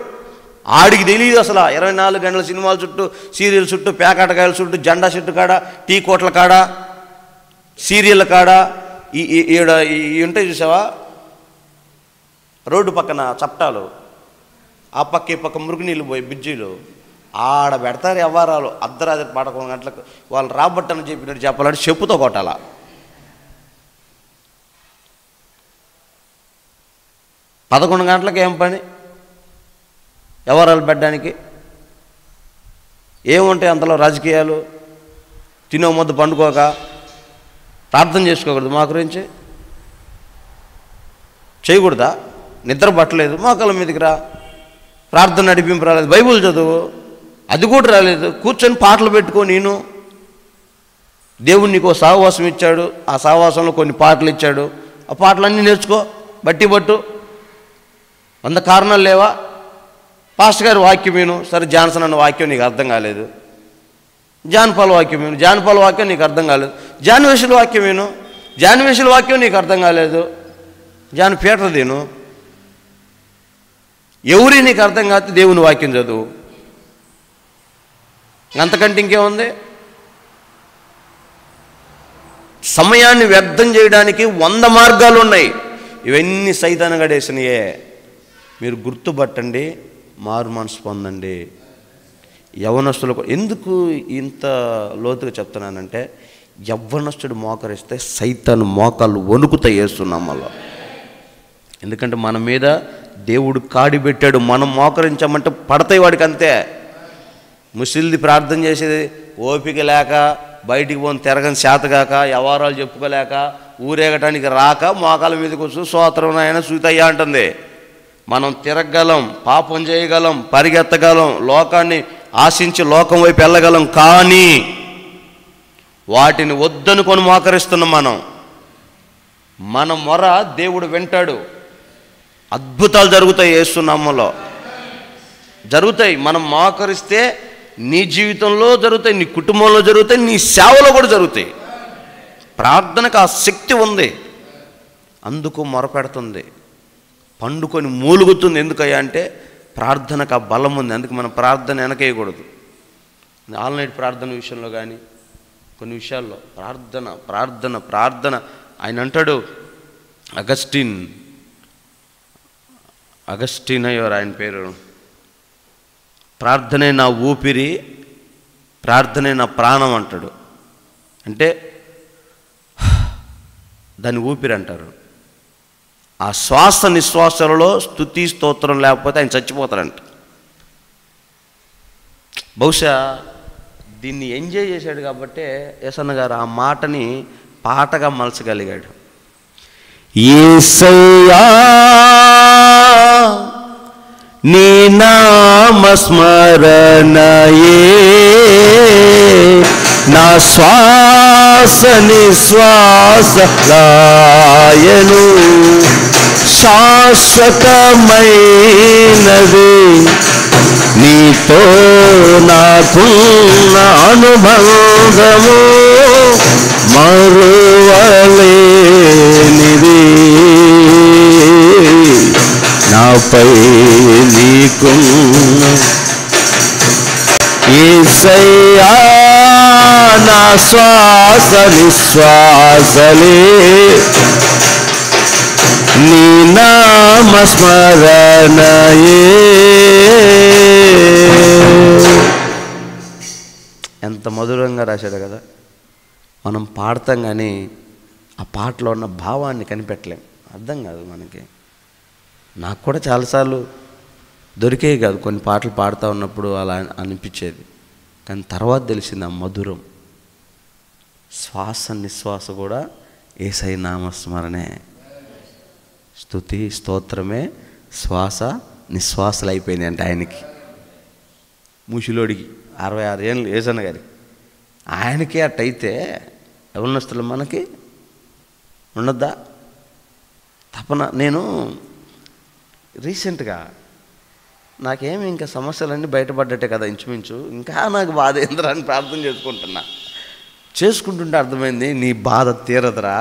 ఆడికి తెలియదు అసలు 24 గంటల సినిమాల చుట్టూ, సీరియల్ చుట్టూ, పేకాటకాయల చుట్టూ, జెండా చెట్టు కాడ, టీ కోట్ల కాడ, సీరియల్ కాడ, ఈ ఉంటాయి చూసావా రోడ్డు పక్కన చప్టాలు, ఆ పక్క ఈ పక్క మురుగునీళ్ళు పోయి బ్రిడ్జీలు, ఆడ పెడతారు వ్యవహారాలు. అర్ధరాత్రి 11 గంటలకు వాళ్ళు రాబట్టని చెప్పినట్టు చెప్పాలంటే చెప్పుతో కొట్టాల. పదకొండు గంటలకు ఏం పని వ్యవహారాలు పెట్టడానికి? ఏముంటాయి అంతలో రాజకీయాలు? తినో ముద్ద పండుకోక ప్రార్థన చేసుకోకూడదు? మా గురించి చేయకూడదా? నిద్ర పట్టలేదు, మోకాళ్ళ మీదకి రా, ప్రార్థన నడిపింపు రాలేదు, బైబిల్ చదువు, అది కూడా రాలేదు, కూర్చొని పాటలు పెట్టుకో. నేను దేవుడు నీకు సహవాసం ఇచ్చాడు, ఆ సహవాసంలో కొన్ని పాటలు ఇచ్చాడు, ఆ పాటలన్నీ నేర్చుకో, బట్టి పట్టు. 100 కారణాలు లేవా? పాస్టర్ గారి వాక్యం విను. సరే, జాన్సన్ అన్న వాక్యం నీకు అర్థం కాలేదు. జాన్పాల్ వాక్యం విను. జాన్పాల్ వాక్యం నీకు అర్థం కాలేదు. జాన్వేషుల వాక్యం విను. జాన్వేషుల వాక్యం నీకు అర్థం కాలేదు. జాన్ పీటర్ తిను. ఎవరి నీకు అర్థం కాదు, దేవుని వాక్యం చదువు. అంతకంటే ఇంకేముంది? సమయాన్ని వ్యర్థం చేయడానికి 100 మార్గాలు ఉన్నాయి. ఇవన్నీ సైతాను గడేసినయే. మీరు గుర్తుపట్టండి, మారు మనసు పొందండి. యవ్వనస్తులకు ఎందుకు ఇంత లోతుగా చెప్తున్నానంటే, యవ్వనస్తుడు మోకరిస్తే సైతాను మోకాళ్ళు వణుకుతాయి యేసునామములో. ఎందుకంటే మన మీద దేవుడు కాడి పెట్టాడు. మనం మోకరించామంటే పడతాయి వాడికి, అంతే. ముసిల్ది ప్రార్థన చేసేది ఓపిక లేక, బయటికి పోని తిరగని చేతగాక, వ్యవహారాలు చెప్పుకోలేక, ఊరేగటానికి రాక మోకాల మీదకి వస్తూ స్తోత్రం నాయన సూతయ్యా అంటుంది. మనం తిరగగలం, పాపం చేయగలం, పరిగెత్తగలం, లోకాన్ని ఆశించి లోకం వైపు వెళ్ళగలం. కానీ వాటిని వద్దనుకొని మోకరిస్తున్నాం. మన మొర దేవుడు వింటాడు. అద్భుతాలు జరుగుతాయి యేసునామములో, జరుగుతాయి. మనం మోకరిస్తే నీ జీవితంలో జరుగుతాయి, నీ కుటుంబంలో జరుగుతాయి, నీ సేవలో కూడా జరుగుతాయి. ప్రార్థనకు ఆ శక్తి ఉంది, అందుకు మొరపెడుతుంది, పండుకొని మూలుగుతుంది. ఎందుకయ్యా అంటే ప్రార్థనకు ఆ బలం ఉంది. అందుకు మనం ప్రార్థన వెనకేయకూడదు. ఆల్-నైట్ ప్రార్థన విషయంలో కానీ కొన్ని విషయాల్లో ప్రార్థన ప్రార్థన ప్రార్థన. ఆయన అంటాడు, అగస్టిన్ అయ్యారు ఆయన పేరు, ప్రార్థనే నా ఊపిరి, ప్రార్థనే నా ప్రాణం అంటాడు. అంటే దాని ఊపిరి అంటారు. ఆ శ్వాస నిశ్వాసాలలో స్తుతి స్తోత్రం లేకపోతే ఆయన చచ్చిపోతారంట. బహుశా దీన్ని ఎంజాయ్ చేశాడు కాబట్టే యేసన్న గారు ఆ మాటని పాటగా మలచగలిగాడు. యేసయ్యా నీ నామస్మరణయే నా శ్వాస నిశ్వాసలాయను, శాశ్వతమైనది నీతో నాకున్న అనుబంధము, మరువలేనిది నాపై నీకున్న. యేసయ్యా నా శ్వాస నిశ్వాసలే నీ నామస్మరణయే. ఎంత మధురంగా రాశాడు కదా. మనం పాడతాం కానీ ఆ పాటలో ఉన్న భావాన్ని కనిపెట్టలేం, అర్థం కాదు మనకి. నాకు కూడా చాలాసార్లు దొరికేవి కాదు, కొన్ని పాటలు పాడుతూ ఉన్నప్పుడు అలా అనిపించేది. కానీ తర్వాత తెలిసింది ఆ మధురం. శ్వాస నిశ్వాస కూడా యేసయ్య నామస్మరణే, స్తుతి స్తోత్రమే శ్వాస నిశ్వాసలు అయిపోయింది అంటే ఆయనకి. ముషిలోడికి 66 ఏళ్ళు యేసన్న గారికి, ఆయనకే అట్టయితే యవ్వనస్తులు మనకి ఉండద్దా? తపన. నేను రీసెంట్గా నాకేమి ఇంకా సమస్యలన్నీ బయటపడ్డట్టే కదా ఇంచుమించు, ఇంకా నాకు బాధ ఏందిరా అని ప్రార్థన చేసుకుంటుంటే అర్థమైంది, నీ బాధ తీరదురా,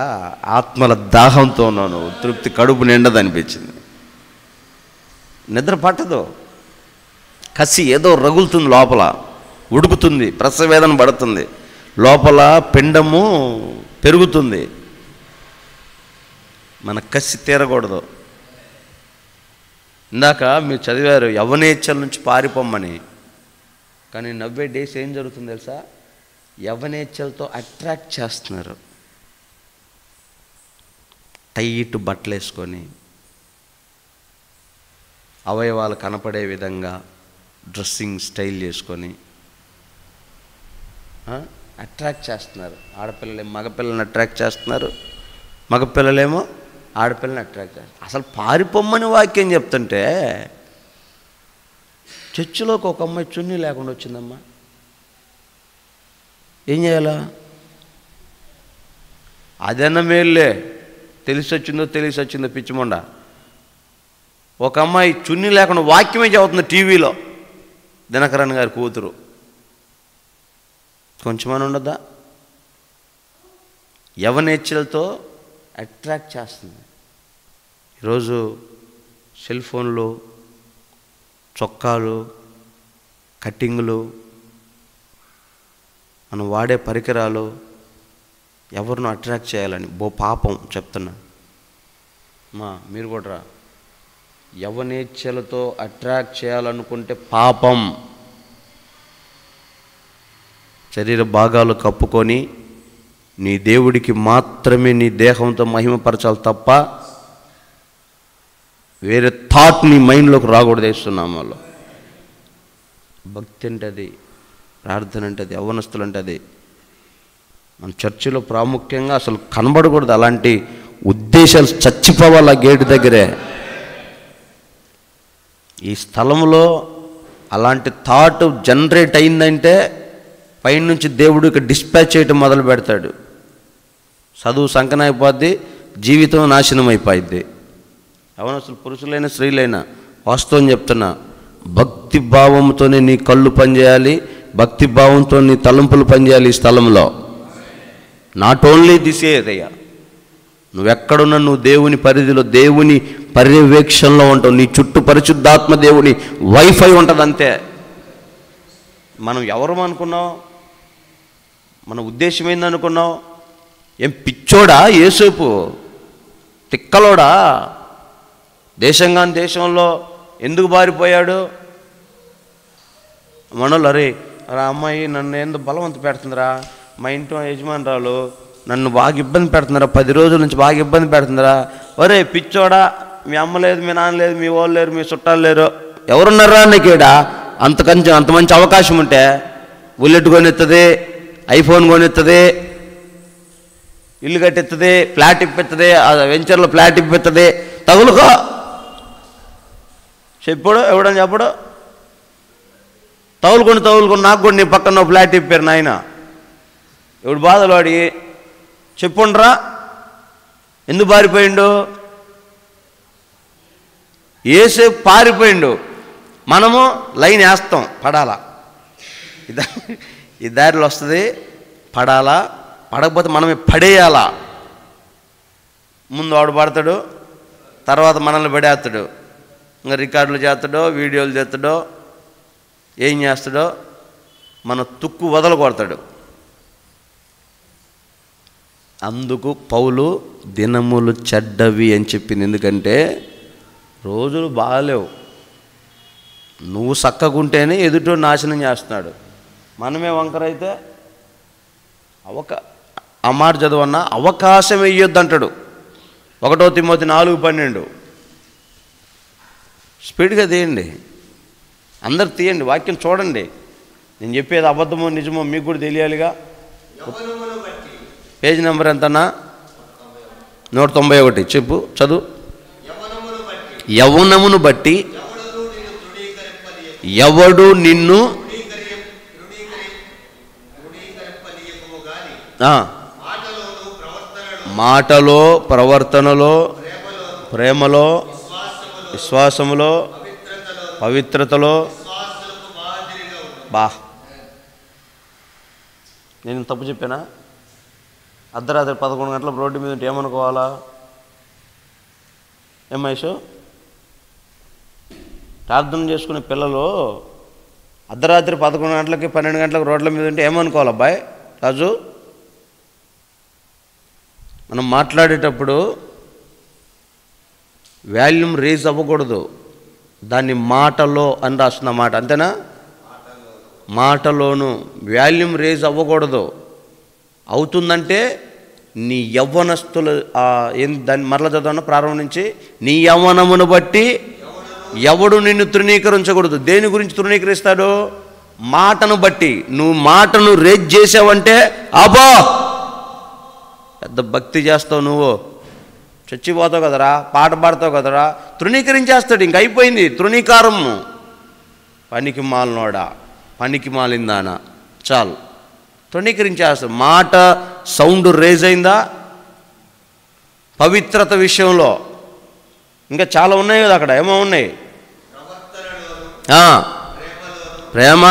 ఆత్మల దాహంతో ఉన్నాను, తృప్తి కడుపు నిండదు అనిపించింది. నిద్ర పట్టదు, కసి ఏదో రగులుతుంది, లోపల ఉడుకుతుంది, ప్రసవేదన పడుతుంది, లోపల పిండము పెరుగుతుంది. మన కసి తీరకూడదు. ఇందాక మీరు చదివారు యవ్వనేచ్ఛల నుంచి పారిపోమ్మని, కానీ నవ్వే డేస్ ఏం జరుగుతుంది తెలుసా? యవ్వనేచ్ఛలతో అట్రాక్ట్ చేస్తున్నారు. టైట్ బట్టలు వేసుకొని అవయవాలు కనపడే విధంగా డ్రెస్సింగ్ స్టైల్ చేసుకొని అట్రాక్ట్ చేస్తున్నారు. ఆడపిల్లలేమో మగపిల్లల్ని అట్రాక్ట్ చేస్తున్నారు, మగపిల్లలేమో ఆడపిల్లని అట్రాక్ట్ చేస్తారు. అసలు పారిపోమ్మని వాక్యం చెప్తుంటే చర్చిలోకి ఒక అమ్మాయి చున్నీ లేకుండా వచ్చిందమ్మా, ఏం చేయాలా? అదన్న మేల్లే, తెలిసి వచ్చిందో పిచ్చిమండ. ఒక అమ్మాయి చున్నీ లేకుండా వాక్యమే చదువుతుంది టీవీలో, దినకరన్ గారి కూతురు. కొంచెమని ఉండదా? యవ్వనేచ్ఛలతో అట్రాక్ట్ చేస్తుంది. ఈరోజు సెల్ ఫోన్లు, చొక్కాలు, కట్టింగులు, మనం వాడే పరికరాలు ఎవరినో అట్రాక్ట్ చేయాలని. పాపం చెప్తున్నా మీరు కూడా రా. యవ్వనేచ్ఛలతో అట్రాక్ట్ చేయాలనుకుంటే పాపం. శరీర భాగాలు కప్పుకొని నీ దేవుడికి మాత్రమే నీ దేహంతో మహిమపరచాలి తప్ప వేరే థాట్ నీ మైండ్లోకి రాకూడదు. వేస్తున్నాం వాళ్ళు. భక్తి అంటే అది, ప్రార్థన అంటే అది, యవ్వనస్తులు అంటే అది. మన చర్చిలో ప్రాముఖ్యంగా అసలు కనబడకూడదు అలాంటి ఉద్దేశాలు, చచ్చిపోవాలి ఆ గేటు దగ్గరే. ఈ స్థలంలో అలాంటి థాట్ జనరేట్ అయిందంటే పైనుంచి దేవుడు ఇక డిస్పాచ్ చేయటం మొదలు పెడతాడు. చదువు సంకనైపోద్ది, జీవితం నాశనం అయిపోద్ది. యవ్వనస్తులు పురుషులైనా స్త్రీలైనా వాస్తవం చెప్తున్నా, భక్తి భావంతోనే నీ కళ్ళు పనిచేయాలి, భక్తి భావంతో నీ తలంపులు పనిచేయాలి ఈ స్థలంలో. నాట్ ఓన్లీ దిస్ ఏరియా, నువ్వెక్కడున్నా నువ్వు దేవుని పరిధిలో, దేవుని పర్యవేక్షణలో ఉంటావు. నీ చుట్టూ పరిశుద్ధాత్మ దేవుని వైఫై ఉంటుంది అంతే. మనం ఎవరు అనుకున్నావు? మన ఉద్దేశం ఏందనుకున్నావు? ఏం పిచ్చోడా యేసేపు? తిక్కలోడా? దేశంలో ఎందుకు బారిపోయాడు? మనోళ్ళు అరే అమ్మాయి నన్ను ఎందుకు బలవంత పెడుతుందిరా, మా ఇంట్లో యజమానురాలు నన్ను బాగా ఇబ్బంది పెడుతుందిరా, 10 రోజుల నుంచి బాగా ఇబ్బంది పెడుతుందిరా. ఒరే పిచ్చోడా, మీ అమ్మ లేదు, మీ నాన్న లేదు, మీ వాళ్ళు లేరు, మీ చుట్టాలు లేరు, ఎవరున్నారా నీకేడా? అంత మంచి అవకాశం ఉంటే బుల్లెట్ కొనిస్తుంది, ఐఫోన్ కొనిస్తుంది, ఇల్లు కట్టిస్తుంది, ఫ్లాట్ ఇప్పిస్తుంది, వెంచర్లో ఫ్లాట్ ఇప్పిస్తుంది. తగులుకో చెప్పాడు ఎవడని చెప్పడు. తగులుకొని నాకు కూడా నీ పక్కన ఫ్లాట్ ఇప్పారు నాయన, ఎవడు బాధలు వాడి చెప్పుండ్రా. ఎందుకు పారిపోయిండు? ఏసేపు పారిపోయిండు. మనము లైన్ వేస్తాం, పడాలా, ఈ దారిలో వస్తుంది, పడాలా, పడకపోతే మనమే పడేయాలా. ముందు వాడు పడతాడు, తర్వాత మనల్ని పడేస్తాడు. ఇంకా రికార్డులు చేస్తాడో, వీడియోలు చేస్తాడో, ఏం చేస్తాడో, మన తుక్కు వదలు కొడతాడు. అందుకు పౌలు దినములు చెడ్డవి అని చెప్పింది. ఎందుకంటే రోజులు బాగాలేవు. నువ్వు చక్కగుంటేనే ఎదుటో నాశనం చేస్తున్నాడు. మనమే వంకరైతే ఆ మాట చదువన్నా అవకాశం ఇయ్యొద్దు అంటాడు. 1 తిమోతి 4:12. స్పీడ్గా తీయండి, అందరు తీయండి, వాక్యం చూడండి. నేను చెప్పేది అబద్ధమో నిజమో మీకు కూడా తెలియాలిగా. పేజ్ నెంబర్ ఎంతన్నా? 191. చెప్పు, చదువు. యవ్వనమును బట్టి ఎవడు నిన్ను మాటలో, ప్రవర్తనలో, ప్రేమలో, విశ్వాసములో, పవిత్రతలో. బా, నేను తప్పు చెప్పానా? అర్ధరాత్రి 11 గంటలకు రోడ్డు మీద ఉంటే ఏమనుకోవాలా? మహేష్, ప్రార్థన చేసుకునే పిల్లలు అర్ధరాత్రి 11 గంటలకి 12 గంటలకు రోడ్ల మీద ఉంటే ఏమనుకోవాలి అబ్బాయి రాజు? మనం మాట్లాడేటప్పుడు వాల్యూమ్ రేజ్ అవ్వకూడదు. దాన్ని మాటలో అని రాస్తున్న మాట, అంతేనా? మాటలోను వాల్యూమ్ రేజ్ అవ్వకూడదు. అవుతుందంటే నీ యవ్వనస్తులు దాన్ని మరల చదవన ప్రారంభం నుంచి, నీ యవ్వనమును బట్టి ఎవడు నిన్ను తృణీకరించకూడదు. దేని గురించి తృణీకరిస్తాడు? మాటను బట్టి. నువ్వు మాటను రేజ్ చేసావంటే అబ్బా పెద్ద భక్తి చేస్తావు, నువ్వు చచ్చిపోతావు కదరా, పాట పాడతావు కదరా, తృణీకరించేస్తాడు. ఇంక అయిపోయింది తృణీకారం. పనికి మాలినోడా, పనికి మాలిందానా, చాలు తృణీకరించేస్తాడు. మాట సౌండ్ రేజ్ అయిందా? పవిత్రత విషయంలో ఇంకా చాలా ఉన్నాయి కదా అక్కడ. ఏమో ఉన్నాయి? ప్రేమ,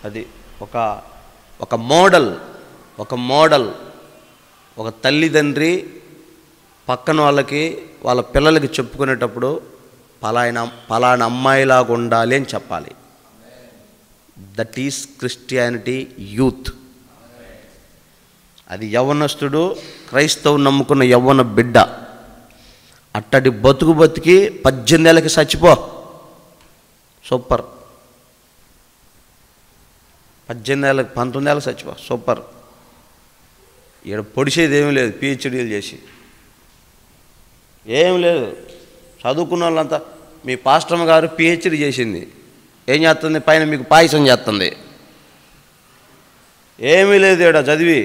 అది ఒక మోడల్. ఒక తల్లిదండ్రి పక్కన వాళ్ళకి వాళ్ళ పిల్లలకి చెప్పుకునేటప్పుడు పలానా అమ్మాయిలాగా ఉండాలి అని చెప్పాలి. That is Christianity youth. అది యవ్వనస్తుడు, క్రైస్తవు నమ్ముకున్న యవ్వన బిడ్డ అట్టడి బతికి 18 ఏళ్ళకి చచ్చిపో, సూపర్. 18 ఏళ్ళకి 19 ఏళ్ళకి చచ్చిపో, సూపర్. ఇక్కడ పొడిచేది ఏమీ లేదు. పిహెచ్డీలు చేసి ఏం లేదు. చదువుకున్న వాళ్ళంతా, మీ పాస్టమ్మ గారు పిహెచ్డీ చేసింది, ఏం చేస్తుంది? పైన మీకు పాయసం చేస్తుంది. ఏమీ లేదు ఇక్కడ చదివి.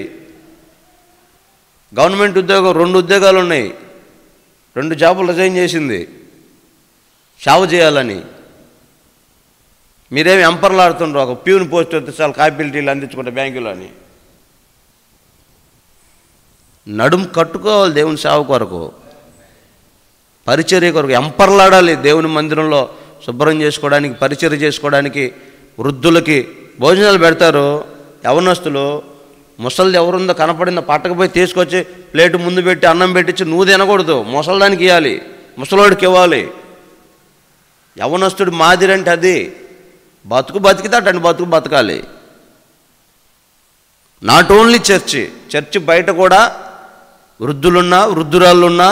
గవర్నమెంట్ ఉద్యోగం 2 ఉద్యోగాలు ఉన్నాయి, 2 జాబులు రిజైన్ చేసింది సేవ చేయాలని. మీరేమి ఎంపర్లాడుతుండ్రు, ఒక ప్యూన్ పోస్ట్ వస్తే చాలా కాపీలు టీలు అందించుకుంటే బ్యాంకులో అని. నడుము కట్టుకోవాలి దేవుని సేవ కొరకు, పరిచర్య కొరకు. ఎంపర్లాడాలి దేవుని మందిరంలో శుభ్రం చేసుకోవడానికి, పరిచర్య చేసుకోవడానికి. వృద్ధులకి భోజనాలు పెడతారు యవనస్తులు. ముసలిది ఎవరుందో కనపడిందో పట్టకపోయి తీసుకొచ్చి ప్లేటు ముందు పెట్టి అన్నం పెట్టించి నువ్వు తినకూడదు, ముసలిదానికి ఇవ్వాలి, ముసలోడికి ఇవ్వాలి. యవనస్తుడి మాదిరి అంటే అది. బతికితే అటండి బతకాలి. నాట్ ఓన్లీ చర్చి బయట కూడా వృద్ధులున్నా వృద్ధురాళ్ళున్నా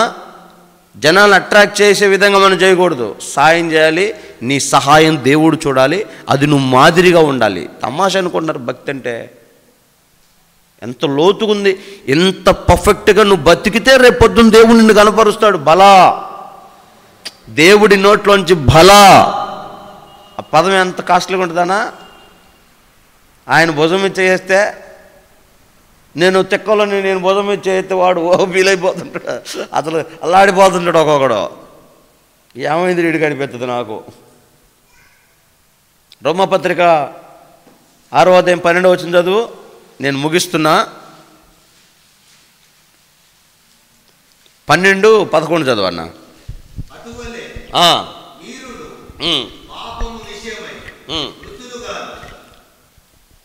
జనాలు అట్రాక్ట్ చేసే విధంగా మనం చేయకూడదు. సాయం చేయాలి, నీ సహాయం దేవుడు చూడాలి, అది నువ్వు మాదిరిగా ఉండాలి. తమాషా అనుకుంటున్నారు భక్తి అంటే. ఎంత లోతుగుంది. ఎంత పర్ఫెక్ట్గా నువ్వు బతికితే రేపు పొద్దున్న దేవుడు నిన్ను కనపరుస్తాడు. బలా, దేవుడి నోట్లోంచి బలా. ఆ పదం ఎంత కాస్ట్లీగా ఉంటుందనా? ఆయన భుజం మీద చేస్తే, నేను తెక్కలోని నేను భుజం మీద చేస్తే వాడు ఫీల్ అయిపోతుంటాడు, అసలు అల్లాడిపోతుంటాడు ఒక్కొక్కడు. ఏమైంది వీడికి అనిపిస్తుంది నాకు. రోమపత్రిక 6వ అధ్యాయం 12వ వచనం చదువు, నేను ముగిస్తున్నా. 12-11 చదవన్నా.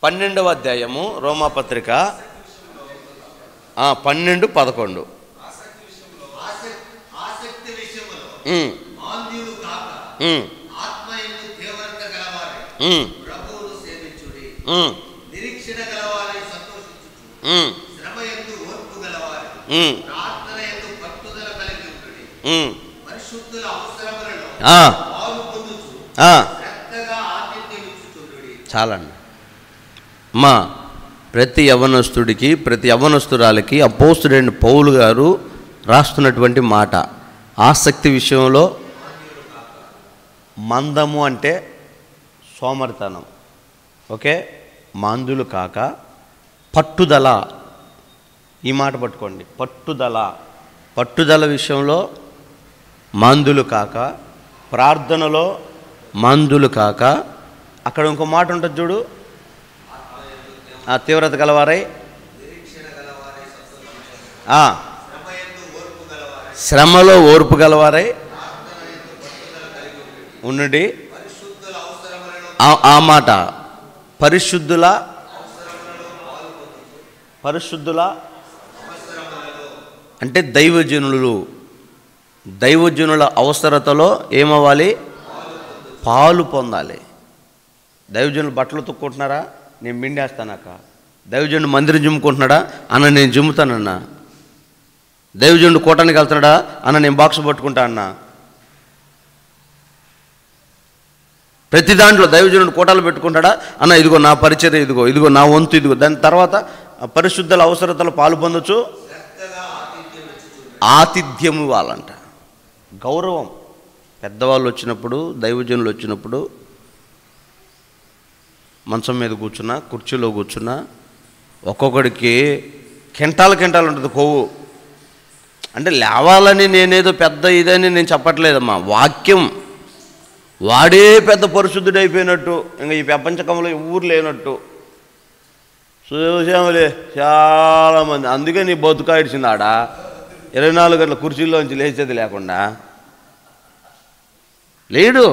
12వ అధ్యాయము రోమాపత్రిక 12-11. చాలండి అమ్మా. ప్రతి యవ్వనస్తుడికి, ప్రతి యవ్వనస్తురాలకి అపోస్తలుడైన పౌలు గారు రాస్తున్నటువంటి మాట, ఆసక్తి విషయంలో మందము అంటే సోమరితనం, ఓకే, మాందులు కాక పట్టుదల. ఈ మాట పట్టుకోండి, పట్టుదల విషయంలో మాందులు కాక, ప్రార్థనలో మాందులు కాక. అక్కడ ఇంకో మాట ఉంటుంది చూడు, తీవ్రత గలవారై శ్రమలో ఓర్పు గలవారై ఉండండి. ఆ మాట పరిశుద్ధుల అంటే దైవజనుల అవసరతలో ఏమవ్వాలి? పాలు పొందాలి. దైవజనులు బట్టలు తొక్కుంటున్నారా? నేను మిండేస్తానక్క. దైవజనుడు మందిరం జిమ్ముకుంటున్నాడా? అన్న నేను జిమ్ముతానన్నా. దైవజనుడు కోటానికి వెళ్తున్నాడా? అన్న నేను బాక్స్ పట్టుకుంటా అన్నా. ప్రతి దాంట్లో దైవజనుడు కోటాలు పెట్టుకుంటాడా? అన్న ఇదిగో నా పరిచర్య, ఇదిగో నా వంతు, ఇదిగో. దాని తర్వాత పరిశుద్ధుల అవసరతలో పాలు పొందొచ్చు. ఆతిథ్యం ఇవ్వాలంట. గౌరవం. పెద్దవాళ్ళు వచ్చినప్పుడు, దైవజనులు వచ్చినప్పుడు మంచం మీద కూర్చున్నా, కుర్చీలో కూర్చున్నా ఒక్కొక్కడికి కెంటాలు ఉంటుంది కొవ్వు. అంటే లేవాలని నేనేదో పెద్ద ఇదని నేను చెప్పట్లేదమ్మా. వాక్యం వాడే పెద్ద పరిశుద్ధుడు అయిపోయినట్టు, ఇంకా ఈ ప్రపంచకంలో ఊరు లేనట్టు చూసాములే చాలామంది. అందుకే నీ బతుకాయిడ్చింది ఆడ 24 గంటల కుర్చీల్లోంచి లేచేది లేకుండా లేడు.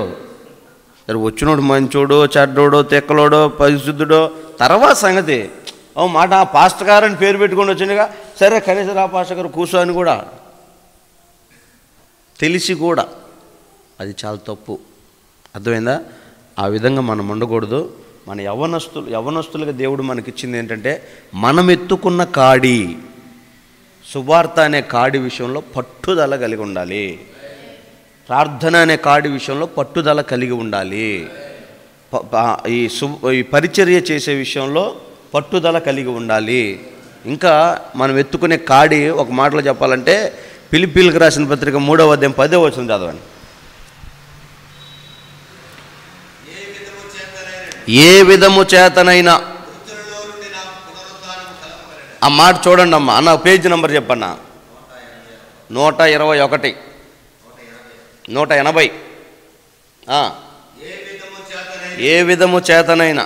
సరే వచ్చినోడు మంచోడో చెడ్డోడో తెక్కలోడో పరిశుద్ధుడో తర్వాత సంగతి. మాట పాస్టర్ గారు అని పేరు పెట్టుకొని వచ్చిందిగా, సరే కనీసం రా పాస్టర్ గారు కూర్చో అని కూడా తెలిసి కూడా అది చాలా తప్పు. అర్థమైందా? ఆ విధంగా మనం ఉండకూడదు. మన యవ్వనస్తులుగా దేవుడు మనకిచ్చింది ఏంటంటే, మనం ఎత్తుకున్న కాడి, సువార్త అనే కాడి విషయంలో పట్టుదల కలిగి ఉండాలి. ప్రార్థన అనే కాడి విషయంలో పట్టుదల కలిగి ఉండాలి. ఈ పరిచర్య చేసే విషయంలో పట్టుదల కలిగి ఉండాలి. ఇంకా మనం ఎత్తుకునే కాడి ఒక మాటలో చెప్పాలంటే, ఫిలిప్పీలకు రాసిన పత్రిక 3వ అధ్యాయం 10వ వచనం చదవండి. ఏ విధము చేతనైనా, ఆ మాట చూడండి అమ్మా. అన్న పేజీ నెంబర్ చెప్పన్నా. 121 180. ఏ విధము చేతనైనా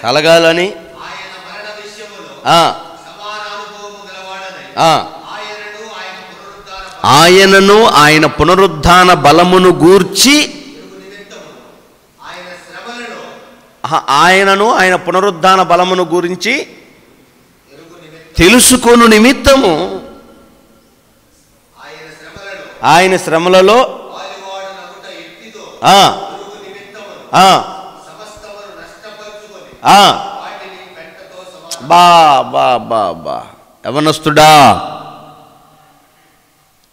కలగాలని ఆయనను ఆయన పునరుద్ధాన బలమును గూర్చి, ఆయనను ఆయన పునరుద్ధాన బలమును గురించి తెలుసుకొను నిమిత్తము ఆయన శ్రమలలో బా బా బా బా యవనస్తుడా,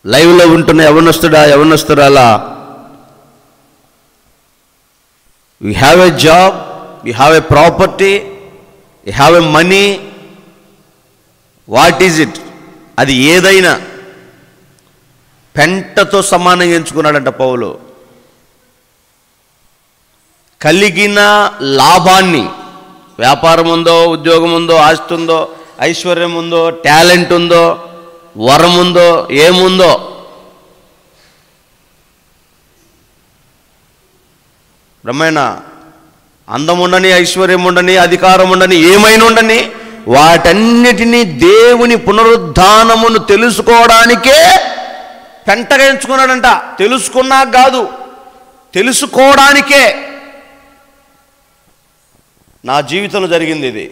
లైవ్లో ఉంటున్న యవనస్తుడా, యవనస్తురాలా, you have a job, you have a property, you have a money. What is it? అది ఏదైనా పెంటతో సమానంగా ఎంచుకున్నాడంట పౌలు. కలిగిన లాభాన్ని, వ్యాపారం ఉందో, ఉద్యోగం ఉందో, ఆస్తి ఉందో, ఐశ్వర్యం ఉందో, టాలెంట్ ఉందో, వరం ఉందో, ఏముందో, బ్రహ్మైన అందం ఉండని, ఐశ్వర్యం ఉండని, అధికారం ఉండని, ఏమైనా ఉండని, వాటన్నిటినీ దేవుని పునరుద్ధానమును తెలుసుకోవడానికే పెంటగా ఎంచుకున్నాడంట. తెలుసుకున్నా కాదు, తెలుసుకోవడానికే. నా జీవితంలో జరిగింది ఇది.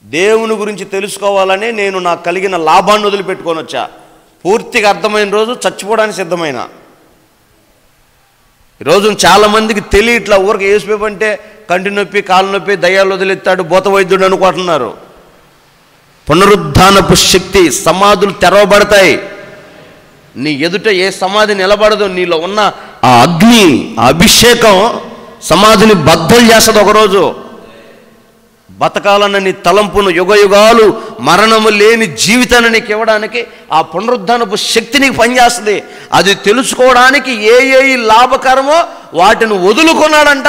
దేవుని గురించి తెలుసుకోవాలని నేను నాకు కలిగిన లాభాన్ని వదిలిపెట్టుకొని వచ్చా. పూర్తిగా అర్థమైన రోజు చచ్చిపోవడానికి సిద్ధమైన. ఈరోజు చాలామందికి తెలియట్లా. ఊరికి ఏసుపేపు అంటే కంటి నొప్పి, కాలు నొప్పి, దయ్యాలు వదిలేస్తాడు, భూత వైద్యుడు అనుకుంటున్నారు. పునరుద్ధానపు శక్తి, సమాధులు తెరవబడతాయి. నీ ఎదుట ఏ సమాధి నిలబడదు. నీలో ఉన్న ఆ అగ్ని, ఆ అభిషేకం సమాధిని బద్దలు చేస్తుంది. ఒకరోజు బతకాలన్న నీ తలంపును, యుగయుగాలు మరణము లేని జీవితాన్ని నీకు ఇవ్వడానికి ఆ పునరుద్ధానపు శక్తి నీకు పనిచేస్తుంది. అది తెలుసుకోవడానికి ఏ లాభకరమో వాటిని వదులుకున్నాడంట.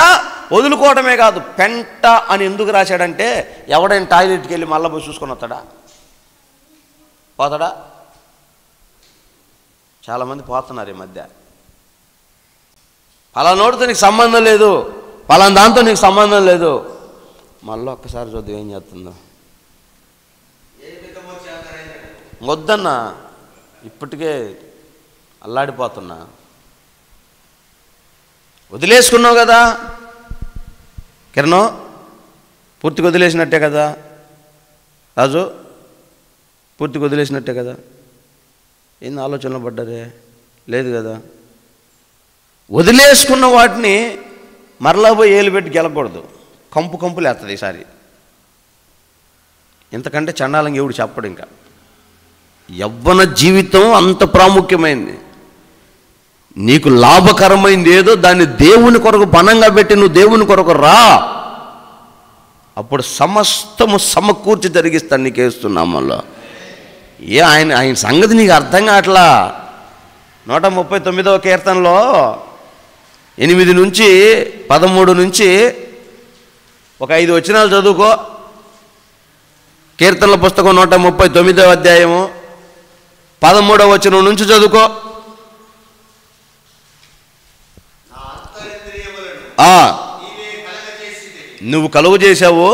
వదులుకోవటమే కాదు, పెంట అని ఎందుకు రాశాడంటే, ఎవడైనా టాయిలెట్కి వెళ్ళి మళ్ళీ పోయి చూసుకొని వస్తాడా? పోతాడా? చాలామంది పోతున్నారు ఈ మధ్య. పలానోడితో నీకు సంబంధం లేదు, పలానా దాంతో నీకు సంబంధం లేదు. మళ్ళీ ఒక్కసారి చూద్దాం ఏం చేస్తుందో. వద్దన్నా, ఇప్పటికే అల్లాడిపోతున్నా. వదిలేసుకున్నావు కదా కిరణం, పూర్తిగా వదిలేసినట్టే కదా రాజు, పూర్తిగా వదిలేసినట్టే కదా. ఏంది ఆలోచనలో పడ్డారే? లేదు కదా. వదిలేసుకున్న వాటిని మరలా పోయి ఏలు పెట్టి గెలకూడదు. కంపులు వేస్తుంది ఈసారి. ఇంతకంటే చండాలంగా ఎవడు చెప్పడు. ఇంకా యవ్వన జీవితం అంత ప్రాముఖ్యమైంది. నీకు లాభకరమైంది ఏదో దాన్ని దేవుని కొరకు పణంగా పెట్టి నువ్వు దేవుని కొరకు రా, అప్పుడు సమస్తము సమకూర్చి జరిగిస్తాను నీకు వేస్తున్నామల్లో. ఆయన సంగతి నీకు అర్థం కావట్లా. 139వ కీర్తనలో 8 నుంచి 13 నుంచి ఒక 5 వచనాలు చదువుకో. కీర్తనల పుస్తకం 139వ అధ్యాయము 13వ వచనం నుంచి చదువుకో. నువ్వు కలుగు చేశావు,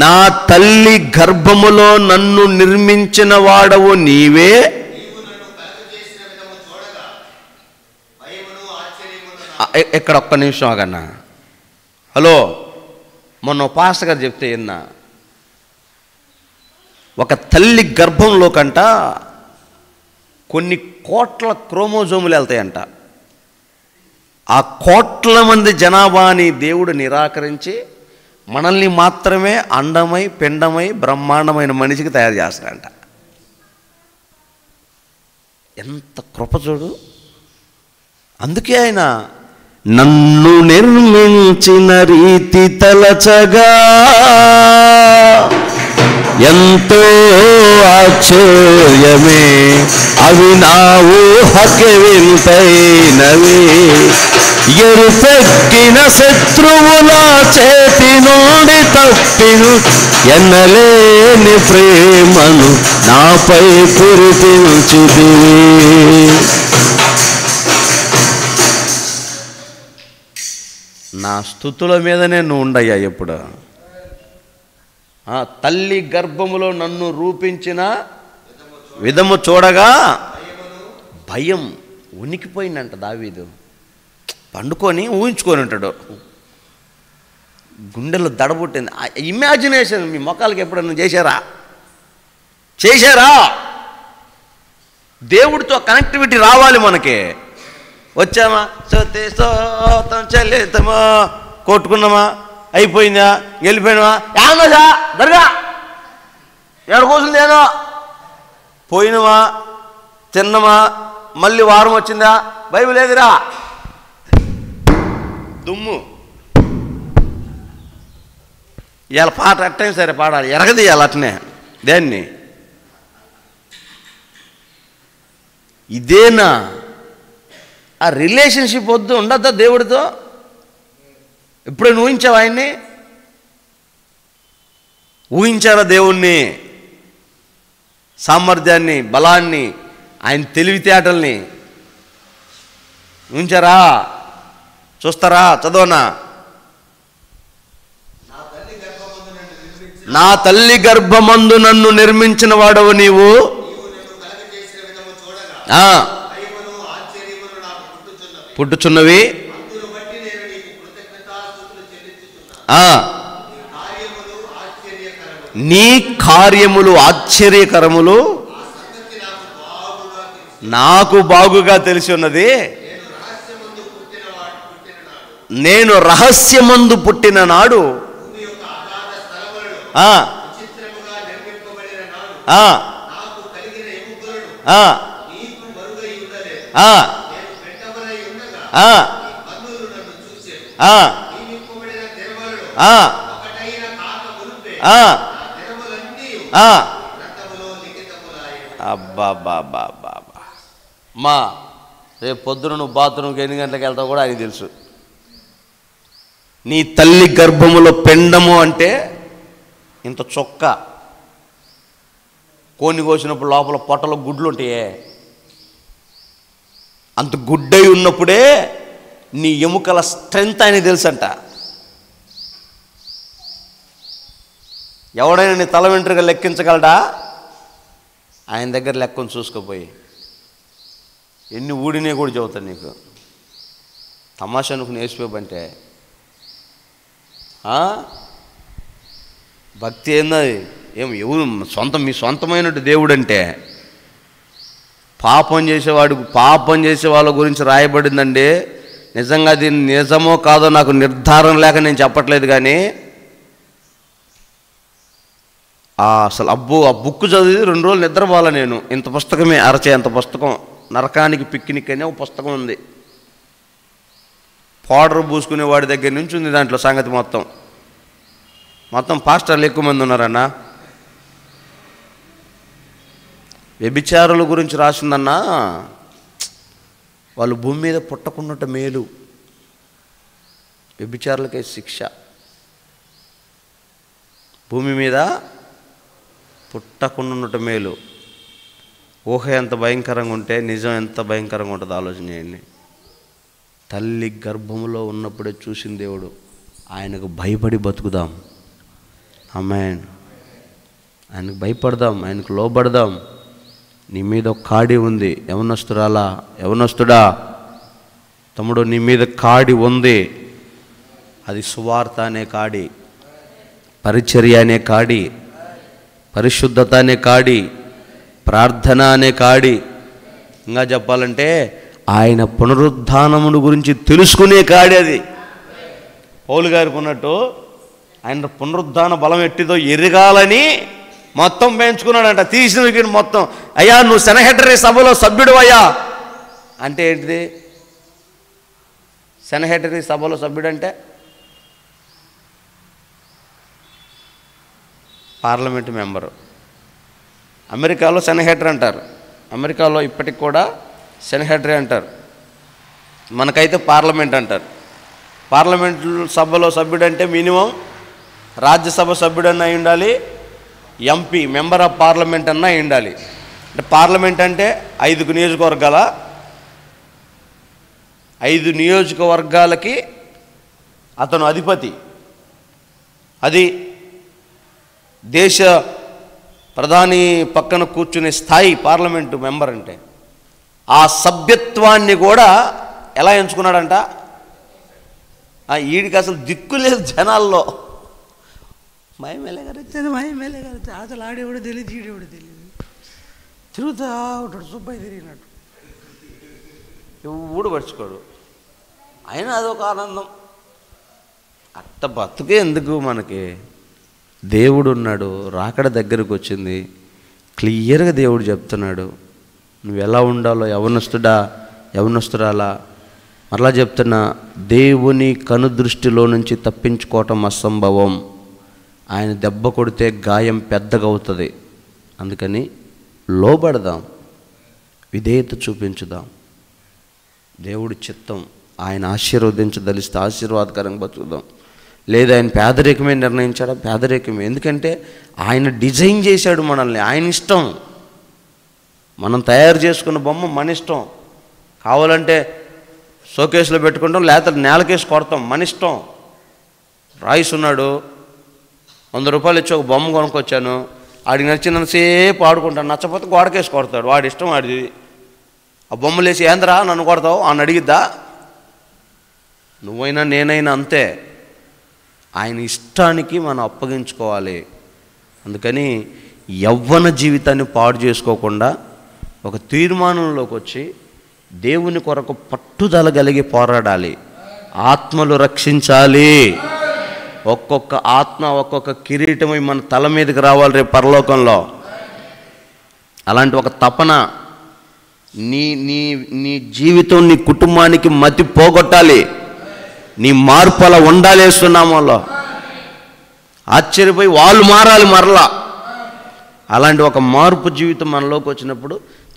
నా తల్లి గర్భములో నన్ను నిర్మించిన వాడవు నీవే. ఇక్కడ ఒక్క నిమిషం ఆగన్నా. హలో, మొన్న పాస్టర్ గారు చెప్తే విన్నా. ఒక తల్లి గర్భంలో కంట కొన్ని కోట్ల క్రోమోజోములు వెళ్తాయంట. ఆ కోట్ల మంది జనాభాని దేవుడు నిరాకరించి మనల్ని మాత్రమే అండమై పిండమై బ్రహ్మాండమైన మనిషికి తయారు చేస్తాడంట. ఎంత కృప చూడు. అందుకే ఆయన నన్ను నిర్మించిన రీతి తలచగా ఎంతో ఆశ్చర్యమే, అవి నా ఊహకి వింతైనవి. ఎరుపెక్కిన శత్రువుల చేతి నుండి తప్పిను, ఎన్నలేని ప్రేమను నాపై కురిపించితివి. నా స్తుతుల మీదనే నువ్వు ఉండయ్యా ఎప్పుడు. తల్లి గర్భములో నన్ను రూపించిన విధము చూడగా భయం ఉనికిపోయిందంట దావీదు. పండుకొని ఊహించుకొని ఉంటాడు, గుండెలో దడబుట్టింది. ఇమాజినేషన్ మీ మొక్కలకి ఎప్పుడన్నా చేశారా? దేవుడితో కనెక్టివిటీ రావాలి మనకి. వచ్చామా, స్తోత్రం చెల్లిద్దామా, కొట్టుకున్నామా, అయిపోయిందా, వెళ్ళిపోయినామా, ఏమన్నా దర్గా ఏడు కూర్చుంది ఏదో పోయినమా, తిన్నమా, మళ్ళీ వారం వచ్చిందా, బైబిల్ ఏదిరా, దుమ్ము. ఇవాళ పాట అట్టయినా సరే పాడాలి, ఎరగదీయాలి అట్నే దేన్ని. ఇదేనా ఆ రిలేషన్షిప్? వద్దు, ఉండద్దా దేవుడితో? ఎప్పుడైనా ఊహించావా ఆయన్ని? ఊహించారా దేవుణ్ణి? సామర్థ్యాన్ని, బలాన్ని, ఆయన తెలివితేటల్ని ఊహించారా? చూస్తారా? చదవనా? నా తల్లి గర్భమందు నన్ను నిర్మించిన వాడవు నీవు, పుట్టుచున్నవి, నీ కార్యములు ఆశ్చర్యకరములు, నాకు బాగుగా తెలిసి ఉన్నది. నేను రహస్యమందు పుట్టిన నాడు, అబ్బా, మా రేపు పొద్దున నువ్వు బాత్రూమ్కి ఎన్ని గంటలకు వెళ్తావు కూడా ఆయనకి తెలుసు. నీ తల్లి గర్భములో పిండము అంటే ఇంత చొక్క, కోన్ని కోసినప్పుడు లోపల పొట్టలో గుడ్లు ఉంటాయే, అంత గుడ్డై ఉన్నప్పుడే నీ ఎముకల స్ట్రెంగ్త్ ఆయన తెలుసంట. ఎవడైనా నీ తల వెంట్రుక లెక్కించగలడా? ఆయన దగ్గర లెక్కను చూసుకోపోయి ఎన్ని ఊడినే కూడా చెబుతాను నీకు. తమాషా అనుకుని వేసిపోబంటే భక్తి ఏంది? ఎవరు మీ సొంతమైనట్టు దేవుడు అంటే పాపం చేసే వాళ్ళ గురించి రాయబడిందండి. నిజంగా అది నిజమో కాదో నాకు నిర్ధారణ లేక నేను చెప్పట్లేదు, కానీ అసలు ఆ బుక్ చదివి 2 రోజులు నిద్రపోవాల నేను. ఇంత పుస్తకమే అంత పుస్తకం, నరకానికి పిక్నిక్ అనే ఒక పుస్తకం ఉంది. పౌడర్ పూసుకునే వాడి దగ్గర నుంచి ఉంది దాంట్లో సంగతి మొత్తం పాస్టర్లు ఎక్కువ మంది ఉన్నారన్న. వ్యభిచారుల గురించి రాసిందన్నా, వాళ్ళు భూమి మీద పుట్టకుండా మేలు, వ్యభిచారులకే శిక్ష. భూమి మీద పుట్టకుండా మేలు. ఊహ ఎంత భయంకరంగా ఉంటే నిజం ఎంత భయంకరంగా ఉంటుందో ఆలోచన చేయండి. తల్లి గర్భములో ఉన్నప్పుడే చూసిన దేవుడు. ఆయనకు భయపడి బతుకుదాం. ఆమేన్. ఆయనకు భయపడదాం, ఆయనకు లోబడదాం. నీ మీద ఒక కాడి ఉంది. యవనస్తుడా తమ్ముడు, నీ మీద కాడి ఉంది. అది సువార్త అనే కాడి, పరిచర్య అనే కాడి, పరిశుద్ధత అనే కాడి, ప్రార్థన అనే కాడి. ఇంకా చెప్పాలంటే ఆయన పునరుద్ధానమును గురించి తెలుసుకునే కాడి అది. పౌలు గారికి ఉన్నట్టు ఆయన పునరుద్ధాన బలం ఎట్టిదో ఎరగాలని మొత్తం పెంచుకున్నాడంట. తీసిన వికెట్ మొత్తం. అయ్యా నువ్వు సెనహెటరీ సభలో సభ్యుడు అయ్యా అంటే ఏంటిది? సెనహెటరీ సభలో సభ్యుడు అంటే పార్లమెంటు మెంబరు. అమెరికాలో సెనహెటరీ అంటారు. అమెరికాలో ఇప్పటికి కూడా సెనహెటరీ అంటారు. మనకైతే పార్లమెంట్ అంటారు. పార్లమెంటు సభలో సభ్యుడు అంటే మినిమం రాజ్యసభ సభ్యుడన్నా అయి ఉండాలి, ఎంపీ మెంబర్ ఆఫ్ పార్లమెంట్ అన్నా అయి ఉండాలి. అంటే పార్లమెంట్ అంటే 5 నియోజకవర్గాలకి అతను అధిపతి. అది దేశ ప్రధాని పక్కన కూర్చునే స్థాయి పార్లమెంటు మెంబర్ అంటే. ఆ సభ్యత్వాన్ని కూడా ఎలా ఎంచుకున్నాడంట? వీడికి అసలు దిక్కు లేదు జనాల్లో. మా ఎమ్మెల్యే గారు అసలు ఆడేవాడు తెలియదు, ఈడేవాడు తెలియదు, తిరుగుతా ఉంటాడు సుబ్బయ్య తిరిగినట్టు. ఎవడు పడుచుకోడు. అయినా అదొక ఆనందం. అట్ట బతుకే ఎందుకు మనకి? దేవుడు ఉన్నాడు, రాకడ దగ్గరకు వచ్చింది. క్లియర్గా దేవుడు చెప్తున్నాడు నువ్వు ఎలా ఉండాలో. యవనస్తురాలా మరలా చెప్తున్నా, దేవుని కనుదృష్టిలో నుంచి తప్పించుకోవటం అసంభవం. ఆయన దెబ్బ కొడితే గాయం పెద్దగా అవుతుంది. అందుకని లోబడదాం, విధేయత చూపించుదాం. దేవుడి చిత్తం. ఆయన ఆశీర్వదించదలిస్తే ఆశీర్వాదకరంగా బతుకుదాం. లేదా ఆయన పేదరికమే నిర్ణయించాడా? పేదరికమే. ఎందుకంటే ఆయన డిజైన్ చేశాడు మనల్ని. ఆయన ఇష్టం. మనం తయారు చేసుకున్న బొమ్మ మన ఇష్టం. కావాలంటే షోకేస్లో పెట్టుకుంటాం, లేకపోతే నేలకేసి కొడతాం, మన ఇష్టం. రాయిస్ ఉన్నాడు, 100 రూపాయలు ఇచ్చి ఒక బొమ్మ కొనుక్కొచ్చాను, ఆడికి నచ్చినంతసేపు ఆడుకుంటాను, నచ్చపోతే గోడకేసి కొడతాడు. వాడి ఇష్టం వాడిది. ఆ బొమ్మలు వేసి ఏంద్రా నన్ను కొడతావు అని అడిగిద్దా? నువ్వైనా నేనైనా అంతే. ఆయన ఇష్టానికి మనం అప్పగించుకోవాలి. అందుకని యవ్వన జీవితాన్ని పాడు చేసుకోకుండా ఒక తీర్మానంలోకి వచ్చి దేవుని కొరకు పట్టుదల కలిగి పోరాడాలి. ఆత్మలు రక్షించాలి. ఒక్కొక్క ఆత్మ ఒక్కొక్క కిరీటమై మన తల మీదకి రావాలి రేపు పరలోకంలో. అలాంటి ఒక తపన నీ నీ నీ జీవితం, నీ కుటుంబానికి మతి పోగొట్టాలి. నీ మార్పు అలా ఉండాలి. వేస్తున్నామలో ఆశ్చర్యపోయి వాళ్ళు మారాలి మరలా. అలాంటి ఒక మార్పు జీవితం మనలోకి వచ్చినప్పుడు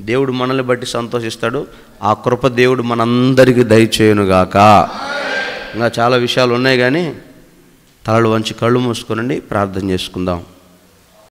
దేవుడు మనల్ని బట్టి సంతోషిస్తాడు. ఆ కృప దేవుడు మనందరికీ దయచేయునుగాక. ఇంకా చాలా విషయాలు ఉన్నాయి, కానీ తలలు వంచి కళ్ళు మూసుకొనండి, ప్రార్థన చేసుకుందాం.